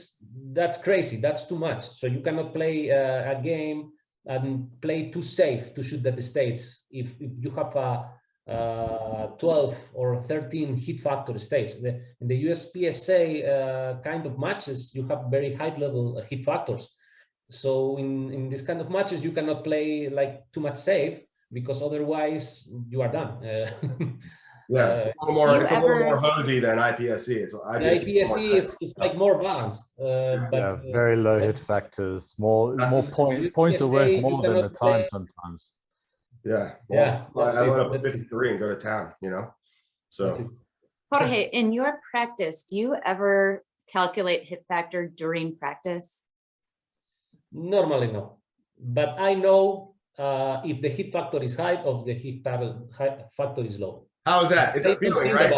that's crazy. That's too much. So you cannot play a game and play too safe to shoot that stage. If you have a 12 or 13 hit factor states. In the USPSA kind of matches, you have very high level hit factors. So in this kind of matches, you cannot play like too much safe, because otherwise you are done. Yeah, it's a little more hosey than IPSC. IPSC is like more balanced, but very low hit factors, more points are worth more than the time sometimes. Yeah, well, I went up to 53 and go to town, you know. So, Jorge, in your practice, do you ever calculate hit factor during practice? Normally no, but I know if the hit factor is high or the hit factor is low. How is that? It's a feeling, right?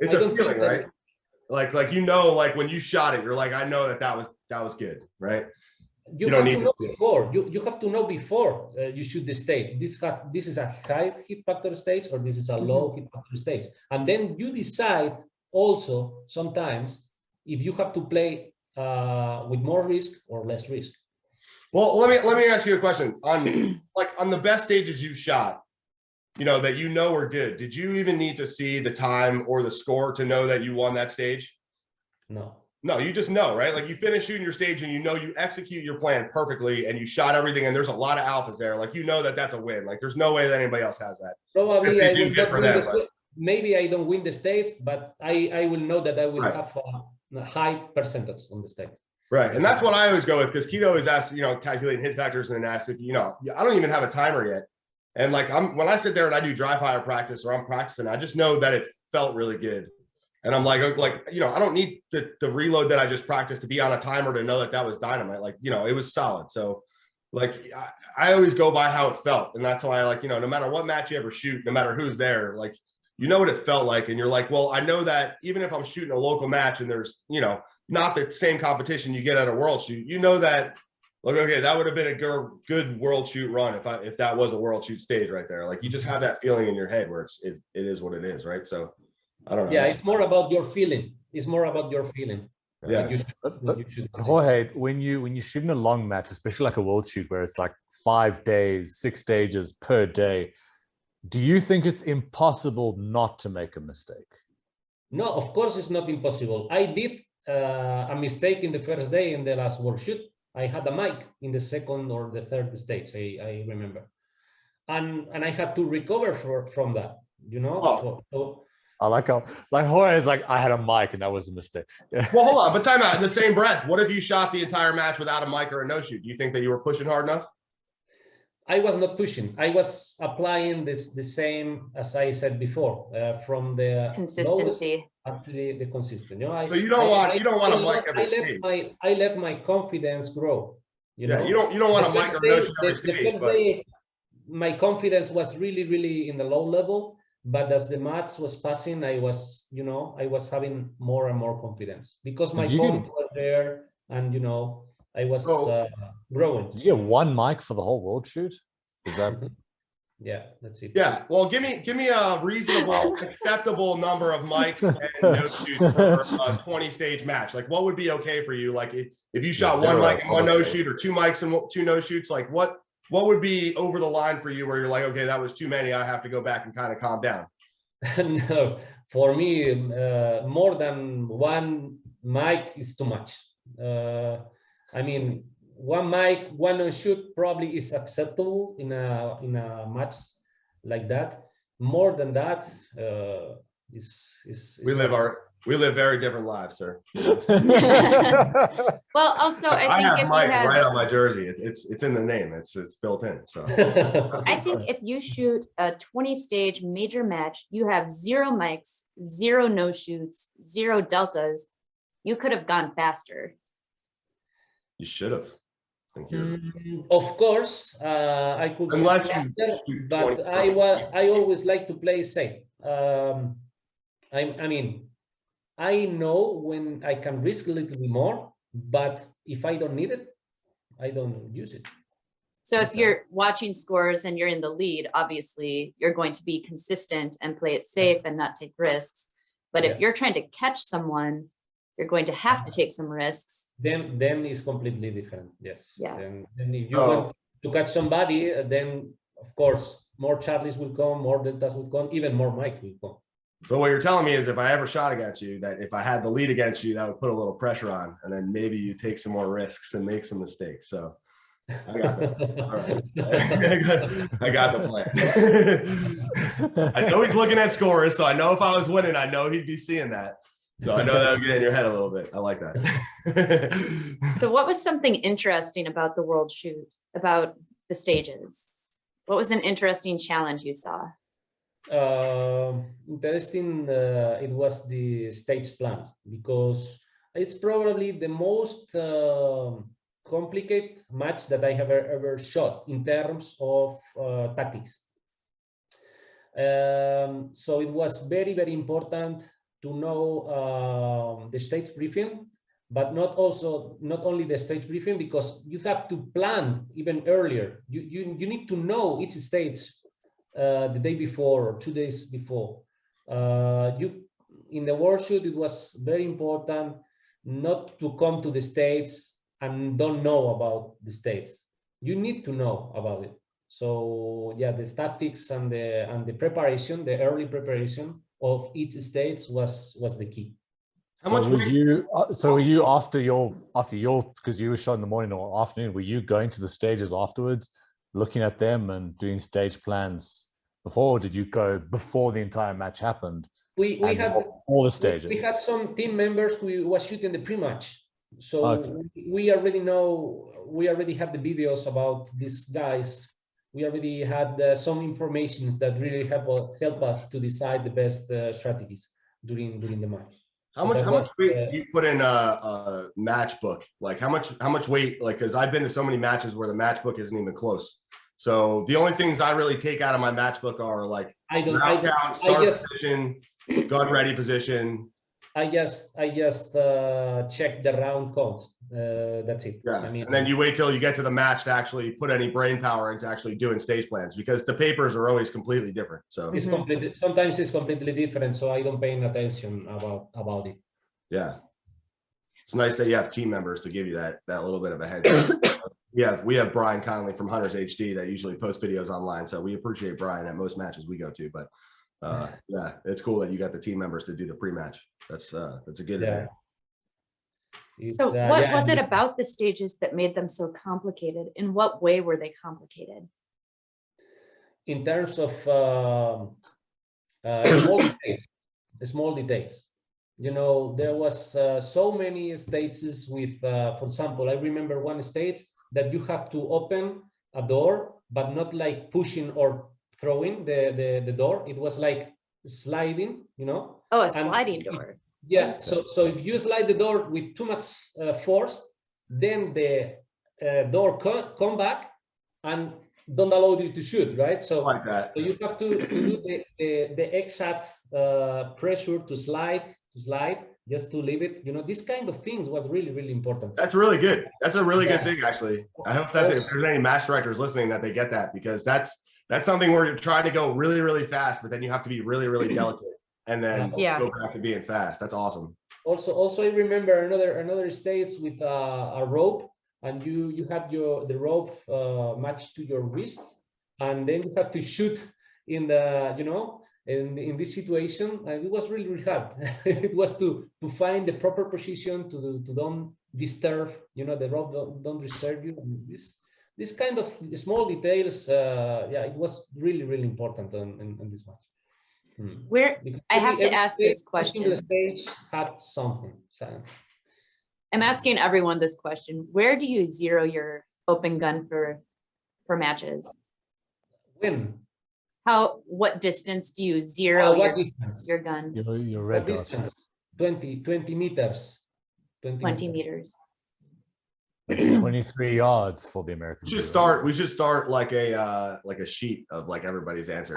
It's a feeling, right? Like you know, like when you shot it, you're like, I know that was good, right? You have to know before. You have to know before you shoot the stage. This is a high hit factor stage or this is a low hit factor stage, and then you decide also sometimes if you have to play with more risk or less risk. Well, let me ask you a question on the best stages you've shot. You know, that are good. Did you even need to see the time or the score to know that you won that stage? No, you just know, right? Like you finish shooting your stage and you know you execute your plan perfectly and you shot everything and there's a lot of alphas there. Like you know that that's a win. Like there's no way that anybody else has that. Probably I will not win the stage. Maybe I don't win the stage, but I will know that I will have a high percentage on the stage. Right, and that's what I always go with because Keto is asked, you know, calculating hit factors and asks if you know, I don't even have a timer yet. And like when I sit there and I do dry fire practice or I'm practicing, I just know that it felt really good. And I'm like, you know, I don't need the reload that I just practiced to be on a timer to know that that was dynamite. Like, you know, it was solid. So like, I always go by how it felt. And that's why I like, you know, no matter what match you ever shoot, no matter who's there, like, you know what it felt like. And you're like, well, I know that even if I'm shooting a local match and there's, you know, not the same competition you get at a world shoot, you know that, like, okay, that would have been a good world shoot run if that was a world shoot stage right there. Like you just have that feeling in your head where it is what it is, right? So I don't know. Yeah, it's more about your feeling. It's more about your feeling. Yeah. But Jorge, when you're shooting a long match, especially like a world shoot where it's like 5 days, 6 stages per day, do you think it's impossible not to make a mistake? No, of course it's not impossible. I did a mistake in the first day in the last world shoot. I had a mic in the second or the third stage, I remember. And I had to recover from that, you know? Oh. So I like how, like Jorge is like, I had a mic and that was a mistake. Yeah. Well, hold on, but time out. In the same breath, what if you shot the entire match without a mic or a no shoot? Do you think that you were pushing hard enough? I was not pushing. I was applying the same as I said before, from the consistency up to the consistent. You know, so you don't want a mic every stage. I let my confidence grow. You know, you don't want a mic or no shoot every stage. But my confidence was really in the low level, but as the match was passing, I was having more and more confidence because my points were there, and you know, I was growing. Did you get one mic for the whole world shoot? Is that? Yeah, that's it. Yeah, well, give me a reasonable, acceptable number of mics and no shoots for a 20-stage match. Like, what would be okay for you? Like, if you shot one mic and one no shoot, or 2 mics and 2 no shoots, like what would be over the line for you where you're like, okay, that was too many, I have to go back and kind of calm down? No, for me, more than one mic is too much. I mean, one mic, one no shoot probably is acceptable in a match like that. More than that, is we live very different lives, sir. Well, also I think have Mike right on my jersey. It's in the name. It's built in. So I think if you shoot a 20-stage major match, you have 0 mics, 0 no shoots, 0 deltas. You could have gone faster. You should have. Of course, I could shoot faster, but I always like to play safe. I mean, I know when I can risk a little bit more, but if I don't need it, I don't use it. So if you're watching scores and you're in the lead, obviously you're going to be consistent and play it safe and not take risks. But if you're trying to catch someone, you're going to have to take some risks. Then it's completely different. Yes. Yeah. Then if you want to catch somebody, then of course more Charlies will come, more deltas will come, even more Mike will come. So what you're telling me is if I ever shot against you, that if I had the lead against you, that would put a little pressure on, and then maybe you take some more risks and make some mistakes. So I got the, all right. I got the plan. I know he's looking at scores, so I know if I was winning, I know he'd be seeing that. So I know that would get in your head a little bit. I like that. So what was something interesting about the World Shoot, about the stages? What was an interesting challenge you saw? Interesting, it was the stage plans, because it's probably the most complicated match that I have ever shot in terms of tactics. So it was very, very important to know the stage briefing, but not only the stage briefing, because you have to plan even earlier. You need to know each stage the day before or 2 days before. In the World Shoot, it was very important not to come to the States and don't know about the States. You need to know about it. So yeah, the tactics and the preparation, the early preparation of each stage was the key. How much were you? So were you after your because you were shot in the morning or afternoon? Were you going to the stages afterwards, looking at them and doing stage plans before? Or did you go before the entire match happened? We had all the stages. We had some team members who was shooting the pre-match, so Okay. we already know. We already had the videos about these guys. We already had some information that really help us to decide the best strategies during the match. How much weight do you put in a match book? Like how much weight? Like, because I've been to so many matches where the match book isn't even close. So the only things I really take out of my match book are like round count, start position, gun ready position. I just check the round count. That's it. Yeah, I mean, and then you wait till you get to the match to actually put any brain power into actually doing stage plans, because the papers are always completely different. So it's completely, sometimes it's completely different. So I don't pay attention about it. Yeah, it's nice that you have team members to give you that little bit of a heads up. We have Brian Conley from Hunters HD that usually posts videos online, so we appreciate Brian at most matches we go to. But yeah, it's cool that you got the team members to do the pre-match. That's a good advantage. So what was it about the stages that made them so complicated? In what way were they complicated? In terms of small details. You know, there was so many stages with, for example, I remember one stage that you had to open a door, but not like pushing or throwing the door. It was like sliding, you know. Oh, a sliding door. Yeah, so if you slide the door with too much force, then the door come back and don't allow you to shoot, right? So, like that. So you have to do the exact pressure to slide, just to leave it. You know, this kind of things was really important. That's really good. That's a really good thing, actually. I hope that if there's any match directors listening, that they get that, because that's something where you're trying to go really fast, but then you have to be really delicate. And then go back to being fast. That's awesome. Also, I remember another stage with a rope, and you have the rope matched to your wrist, and then you have to shoot in the in this situation, and it was really hard. It was to find the proper position to don't disturb, the rope don't disturb you. This kind of small details, it was really important in this match. I have to ask this question. The stage had something. So. I'm asking everyone this question. Where do you zero your open gun for matches? When? What distance do you zero your gun? Your red dot. Distance? 20 meters. 20 meters. 23 yards for the American. We should start like a sheet of like everybody's answer.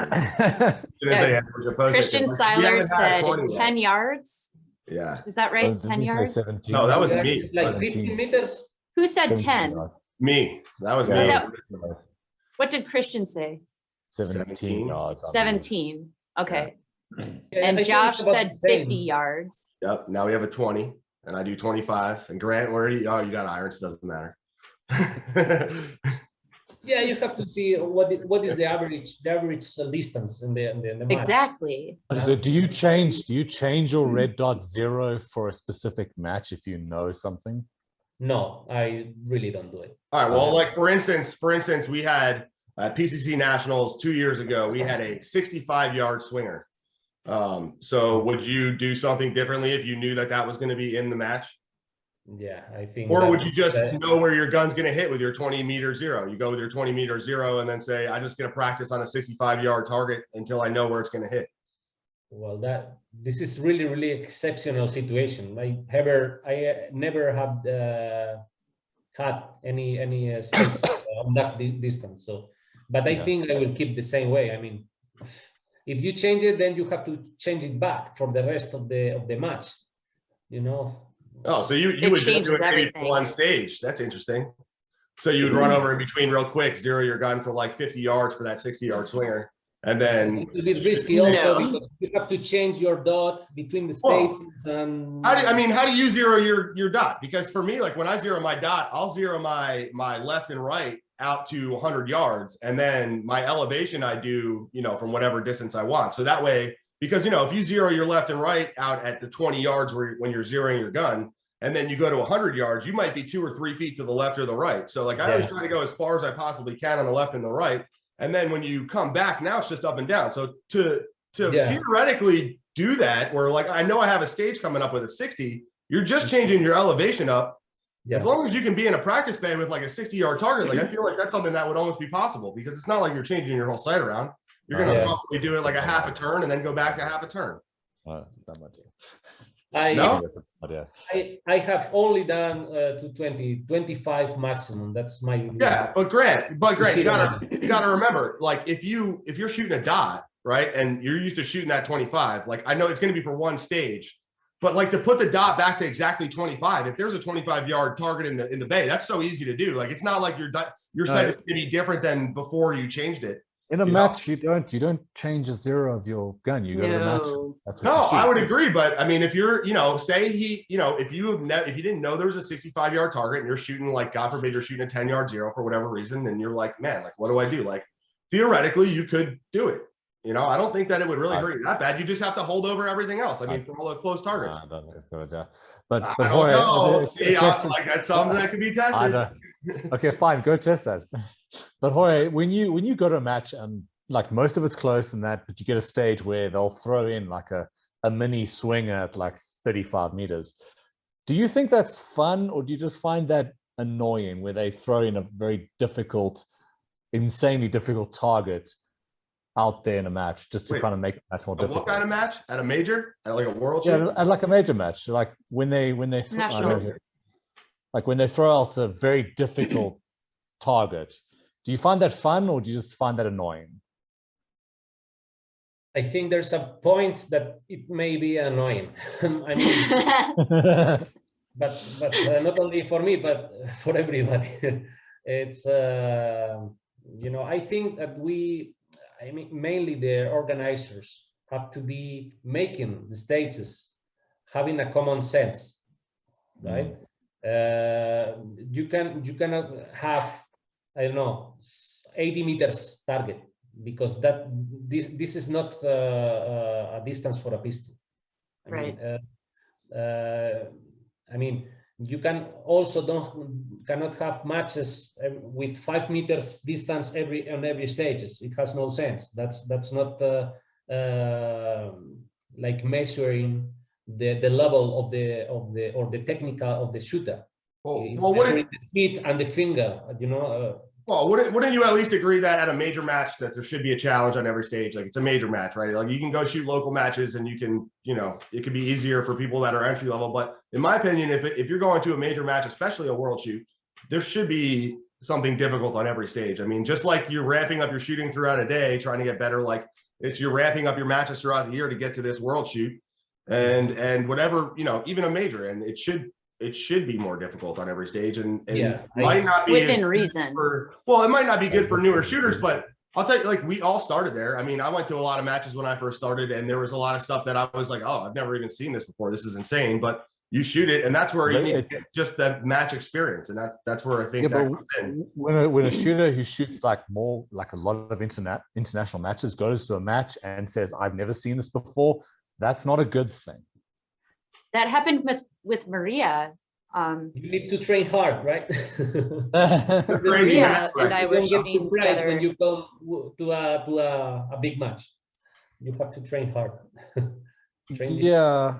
Christian Seiler said 10 yards. Yeah. Is that right? 10 yards? 17. No, that was me. Like 15 meters. Who said 10? Me. That was me. What did Christian say? 17 yards. 17. Okay. Yeah, and Josh said 50 yards. Yep. Now we have a 20. And I do 25. And Grant, where are you? Oh, you got irons. Doesn't matter. Yeah, you have to see what is the average distance in the match. Exactly. So do you change your red dot zero for a specific match if you know something? No, I really don't do it. All right. Well, like for instance, we had PCC Nationals 2 years ago. We had a 65-yard swinger. So would you do something differently if you knew that that was going to be in the match? Yeah, I think. Or would you just know where your gun's going to hit with your 20-meter zero? You go with your 20-meter zero and then say, I'm just going to practice on a 65-yard target until I know where it's going to hit. Well, this is really exceptional situation. I never have had any stakes on that distance. So, but I think I will keep the same way. I mean, if you change it, then you have to change it back for the rest of the match. You know. Oh, so you would just do it maybe for one stage. That's interesting. So you would run over in between real quick, zero your gun for like 50 yards for that 60-yard swinger. And then it's a bit risky also because you have to change your dot between the states. And how do you zero your dot? Because for me, like when I zero my dot, I'll zero my left and right out to 100 yards. And then my elevation I do, from whatever distance I want. So that way, because, if you zero your left and right out at the 20 yards when you're zeroing your gun, and then you go to 100 yards, you might be 2 or 3 feet to the left or the right. So like I always try to go as far as I possibly can on the left and the right. And then when you come back, now it's just up and down. So to theoretically do that, where like I know I have a stage coming up with a 60, you're just changing your elevation up. As long as you can be in a practice bay with like a 60-yard target, like I feel like that's something that would almost be possible because it's not like you're changing your whole sight around. You're going to probably do it like a half a turn and then go back a half a turn. I have only done 25 maximum. That's my but Grant, you gotta remember, like if you're shooting a dot, right, and you're used to shooting that 25, like I know it's going to be for one stage, but like to put the dot back to exactly 25, if there's a 25-yard target in the bay, that's so easy to do. Like it's not like your sight is going to be different than before you changed it. In a match, you don't change a zero of your gun. You go to the match. That's what I would agree, but I mean, if you're, say if you didn't know there was a 65-yard target and you're shooting, like God forbid, you're shooting a 10-yard zero for whatever reason, and you're like, man, like what do I do? Like theoretically, you could do it. I don't think that it would really hurt you that bad. You just have to hold over everything else. I mean, for all the close targets. I don't know. But Jorge, see, like that's something that could be tested. Okay, fine, go test that. But Jorge, when you go to a match and like most of it's close and that, but you get a stage where they'll throw in like a mini swing at like 35 meters. Do you think that's fun, or do you just find that annoying where they throw in a very insanely difficult target out there in a match just to kind of make the match more difficult? What kind of match? At a major? At like a world? Yeah, at like a major match. Like when they throw out a very difficult target. Do you find that fun, or do you just find that annoying? I think there's a point that it may be annoying. I mean, but not only for me, but for everybody. It's I think that mainly the organizers have to be making the stages having a common sense, right? You cannot have 80 meters target because this is not a distance for a pistol. I mean, you can also cannot have matches with 5 meters distance on every stages. It has no sense. That's not like measuring the level of the technical of the shooter. Measuring the feet and the finger, Well, wouldn't you at least agree that at a major match that there should be a challenge on every stage? Like it's a major match, right? Like you can go shoot local matches and you can, it could be easier for people that are entry level. But in my opinion, if you're going to a major match, especially a world shoot, there should be something difficult on every stage. I mean, just like you're ramping up your shooting throughout a day, trying to get better, like you're ramping up your matches throughout the year to get to this world shoot and whatever, even a major, and it should be more difficult on every stage, and might not be within reason. It might not be good for newer shooters, but I'll tell you, like we all started there. I mean, I went to a lot of matches when I first started, and there was a lot of stuff that I was like, oh, I've never even seen this before. This is insane. But you shoot it, and that's where you need to get just that match experience, and that's where I think that comes in. When a shooter who shoots like a lot of international matches goes to a match and says, I've never seen this before, that's not a good thing. That happened with Maria You need to train hard, right? Crazy. Yeah, and I You were don't get shooting surprised together. when you come to a big match. You have to train hard. Yeah,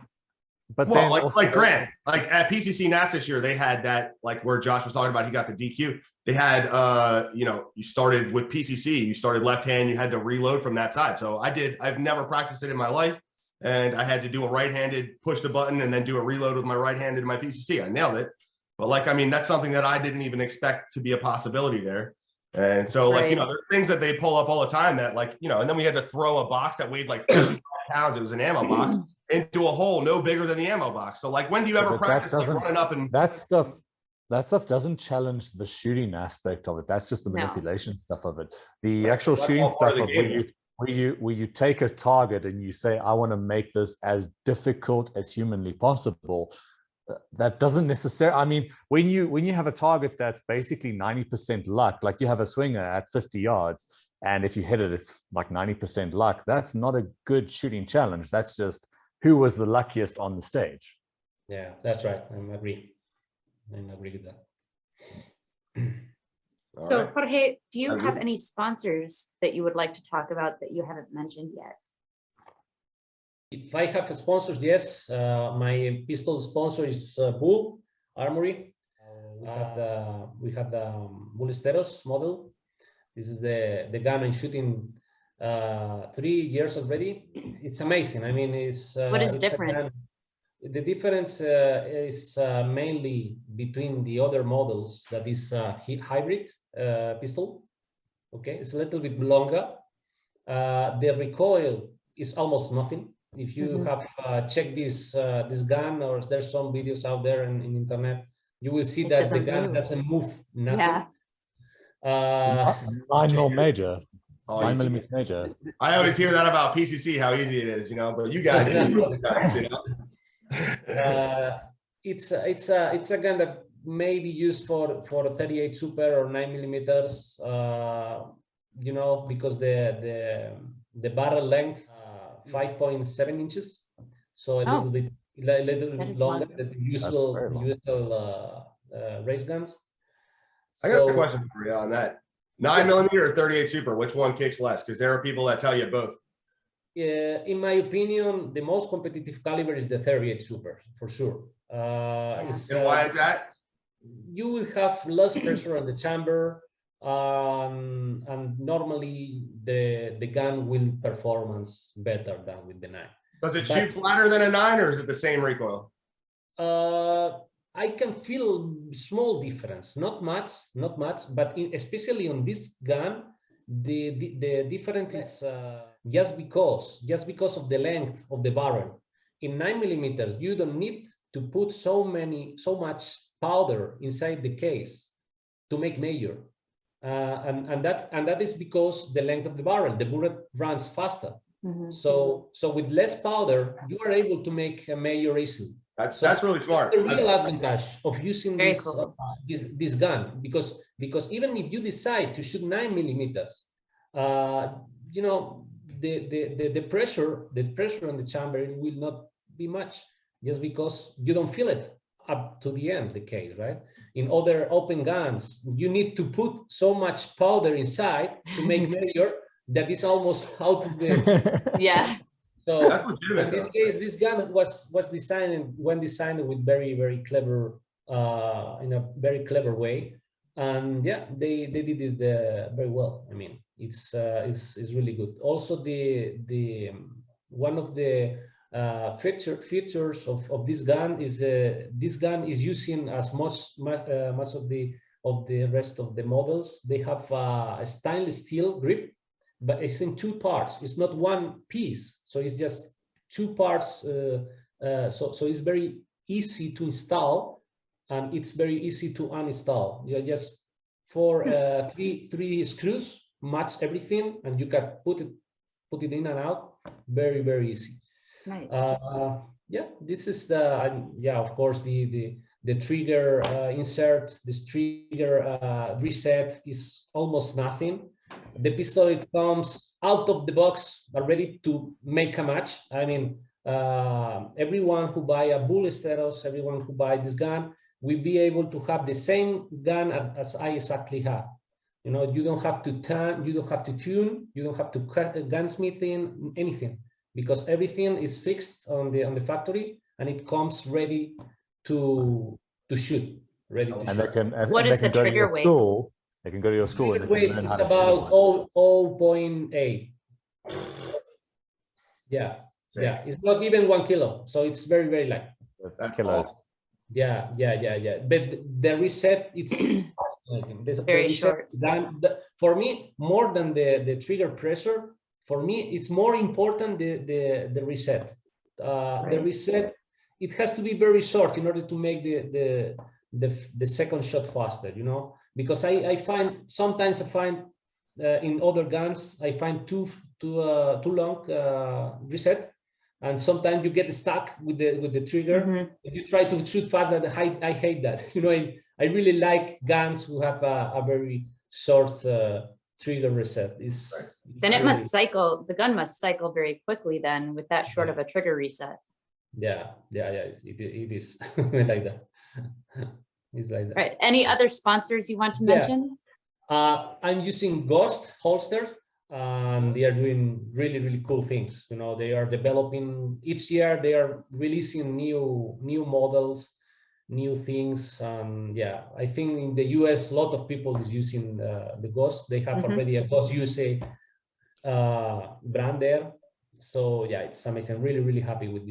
but Well, then like, also, like Grant, like at PCC Nats this year, they had that, like where Josh was talking about, he got the DQ. They had, you know, you started with PCC, you started left hand, you had to reload from that side. So I've never practiced it in my life. And I had to do a right-handed, push the button and then do a reload with my right hand in my PCC. I nailed it. But like, I mean, that's something that I didn't even expect to be a possibility there. And so like, you know, there's things that they pull up all the time that like, you know, and then we had to throw a box that weighed like 35 pounds. It was an ammo box into a hole no bigger than the ammo box. So like, when do you ever practice like running up and that stuff doesn't challenge the shooting aspect of it. That's just the manipulation stuff of it. The actual shooting stuff of where you take a target and you say, I want to make this as difficult as humanly possible. That doesn't necessarily, I mean, when you have a target that's basically 90% luck, like you have a swinger at 50 yards, and if you hit it, it's like 90% luck. That's not a good shooting challenge. That's just who was the luckiest on the stage. Yeah, that's right. I agree with that. So Jorge, do you have any sponsors that you would like to talk about that you haven't mentioned yet? If I have sponsors, yes. My pistol sponsor is Bull Armory. We have the Ballesteros Model. This is the gun I'm shooting 3 years already. It's amazing. I mean, what is different? The difference is mainly between the other models, that is hybrid pistol. Okay, it's a little bit longer. The recoil is almost nothing. If you have checked this gun, or there's some videos out there in internet, you will see that the gun doesn't move nothing. Yeah. 9mm major. 9mm major. I always hear that about PCC, how easy it is, you know, but you guys, you know. It's a gun that may be used for a 38 Super or 9mm, you know, because the barrel length 5.7 inches, so a little bit longer than the usual race guns. I got a question for you on that. 9mm or 38 Super, which one kicks less? Because there are people that tell you both. In my opinion, the most competitive caliber is the 38 Super, for sure. And why is that? You will have less pressure on the chamber, and normally the gun will performance better than with the 9. Does it shoot flatter than a 9, or is it the same recoil? I can feel small difference, not much, but especially on this gun, the difference is just because of the length of the barrel. In 9mm, you don't need to put so much powder inside the case to make major, and that is because the length of the barrel, the bullet runs faster. So with less powder, you are able to make a major easily. That's really smart. The real advantage of using this gun, because even if you decide to shoot 9mm, you know, the pressure on the chamber will not be much, just because you don't feel it up to the end, the case, right? In other open guns, you need to put so much powder inside to make major that is almost out of the So in this case, this gun was designed with very clever, in a very clever way, and yeah, they did it very well. I mean, it's really good. Also, the one of the features of this gun is this gun is using as much of the rest of the models. They have a stainless steel grip, but it's in 2 parts. It's not one piece, so it's just 2 parts. So it's very easy to install, and it's very easy to uninstall. You just three screws match everything, and you can put it in and out. Very easy. Nice. Yeah, this is of course the trigger insert. This trigger reset is almost nothing. The pistol, it comes out of the box ready to make a match. I mean, everyone who buy a Ballesteros, everyone who buy this gun will be able to have the same gun as I exactly have. You know, you don't have to turn, you don't have to tune, you don't have to cut gunsmithing, anything, because everything is fixed on the factory, and it comes ready to shoot. Ready to And shoot. they can, What is the trigger weight? school. They can go to your school and they Weight can learn is how to shoot about one. 0.8. Yeah, yeah. It's not even 1 kilo, so it's very, very light. That's Kilos. awesome. Yeah. But the reset, it's Very short. For me, more than the trigger pressure, for me, it's more important the reset. The Right. reset, it has to be very short in order to make the second shot faster, you know, because I find sometimes in other guns I find too long reset, and sometimes you get stuck with the trigger. Mhm. You try to shoot fast. I hate that. You know, I really like guns who have a very short trigger reset. Then it must cycle, the gun must cycle very quickly then with that short of a trigger reset. Yeah, it is like that. It's like that. Right. Any other sponsors you want to mention? I'm using Ghost holster, and they are doing really, really cool things. You know, they are developing each year. They are releasing new models, new things. And yeah, I think in the US, a lot of people is using the Ghost. They have already a Ghost USA brand there. So yeah, it's amazing. Really, really happy with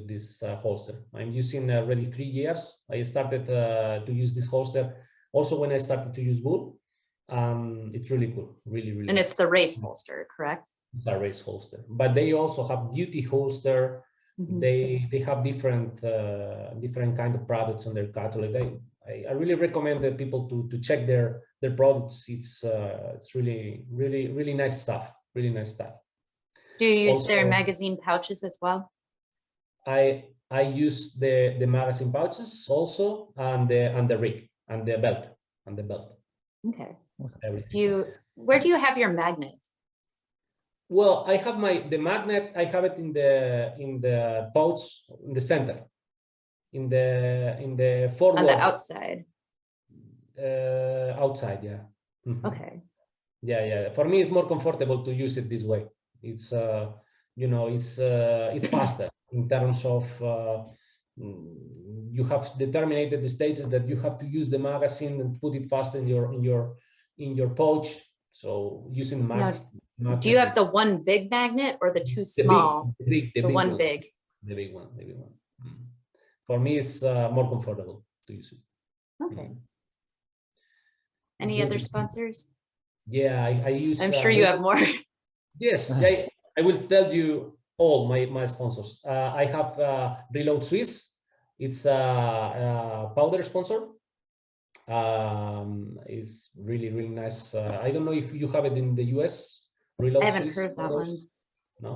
this holster. I'm using already 3 years. I started to use this holster also when I started to use Bull. It's really cool, really, really. And it's the race holster, correct? It's a race holster, but they also have duty holster. They have different kind of products on their catalog. I really recommend that people to check their products. It's really, really, really nice stuff. Really nice stuff. Do you use Also, their magazine pouches as well? I use the magazine pouches also, and the rig and the belt Okay. everything. Where do you have your magnet? Well, I have the magnet. I have it in the pouch in the center, in the forward. On the outside. Outside, yeah. Okay. Yeah. For me, it's more comfortable to use it this way. It's you know, it's faster in terms of you have determined the stages that you have to use the magazine and put it fast in your pouch. So using the magnet. Do you have the one big magnet or the two small? The big one one. big. The big one. For me, it's more comfortable to use it. Okay. Any other sponsors? Yeah, I use. I'm sure you have more. Yes, I will tell you all my sponsors. I have Reload Swiss. It's a powder sponsor. It's really, really nice. I don't know if you have it in the US. Reload I haven't Swiss heard that powders. one. No.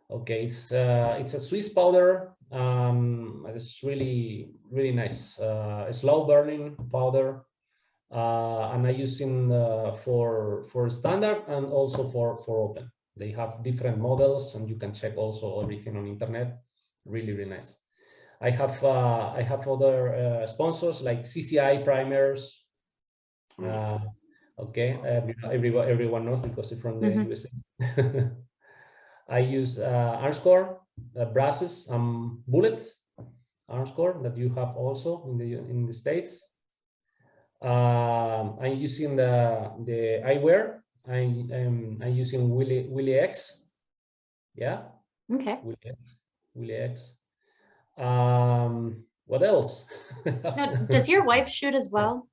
Okay, it's a Swiss powder. It's really, really nice. A slow burning powder. And I use it for standard and also for open. They have different models, and you can check also everything on internet. Really, really nice. I have other sponsors like CCI primers. Okay, everyone knows because it's from the USA. I use Armscore brasses and bullets. Armscore that you have also in the States. I'm using the eyewear. I'm using Willie X. Yeah. Okay. Willie X. What else? Now, does your wife shoot as well?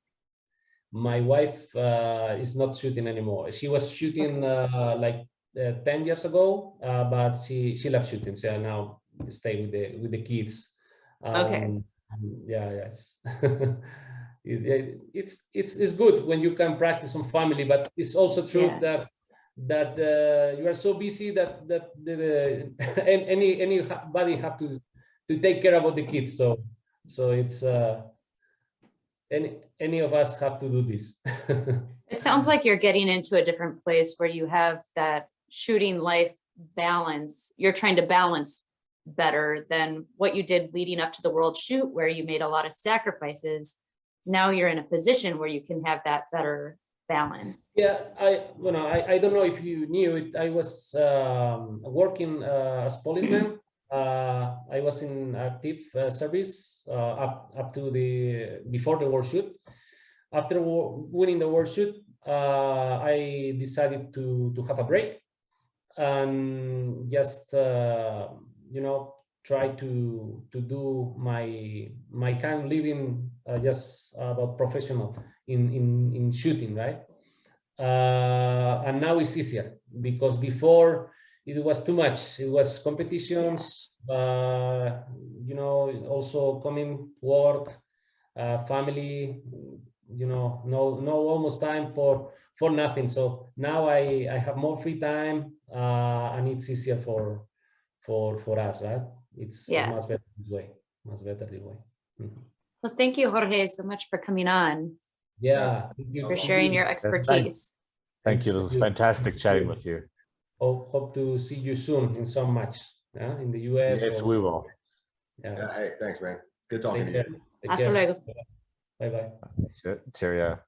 My wife is not shooting anymore. She was shooting like 10 years ago, but she left shooting. So now stay with the kids. Okay. Yeah. It's good when you can practice on family, but it's also true that you are so busy that anybody have to take care about the kids. So it's any of us have to do this. It sounds like you're getting into a different place where you have that shooting life balance. You're trying to balance better than what you did leading up to the World Shoot, where you made a lot of sacrifices. Now you're in a position where you can have that better balance. Yeah, I don't know if you knew it. I was working as policeman. I was in active service up to before the World Shoot. After winning the World Shoot, I decided to have a break and just try to do my kind of living just about professional in shooting, right? And now it's easier because before it was too much. It was competitions, also coming work, family, no almost time for nothing. So now I have more free time, and it's easier for us, right? It's much better this way. Much better this way. Mm-hmm. Well, thank you, Jorge, so much for coming on. Yeah, thank you for sharing your expertise. Thank you. This was fantastic chatting with you. Hope to see you soon in some match, in the US. Yes, we will. Yeah. Hey, thanks, man. Good talking to you. Hasta luego. Bye bye. Cheerio.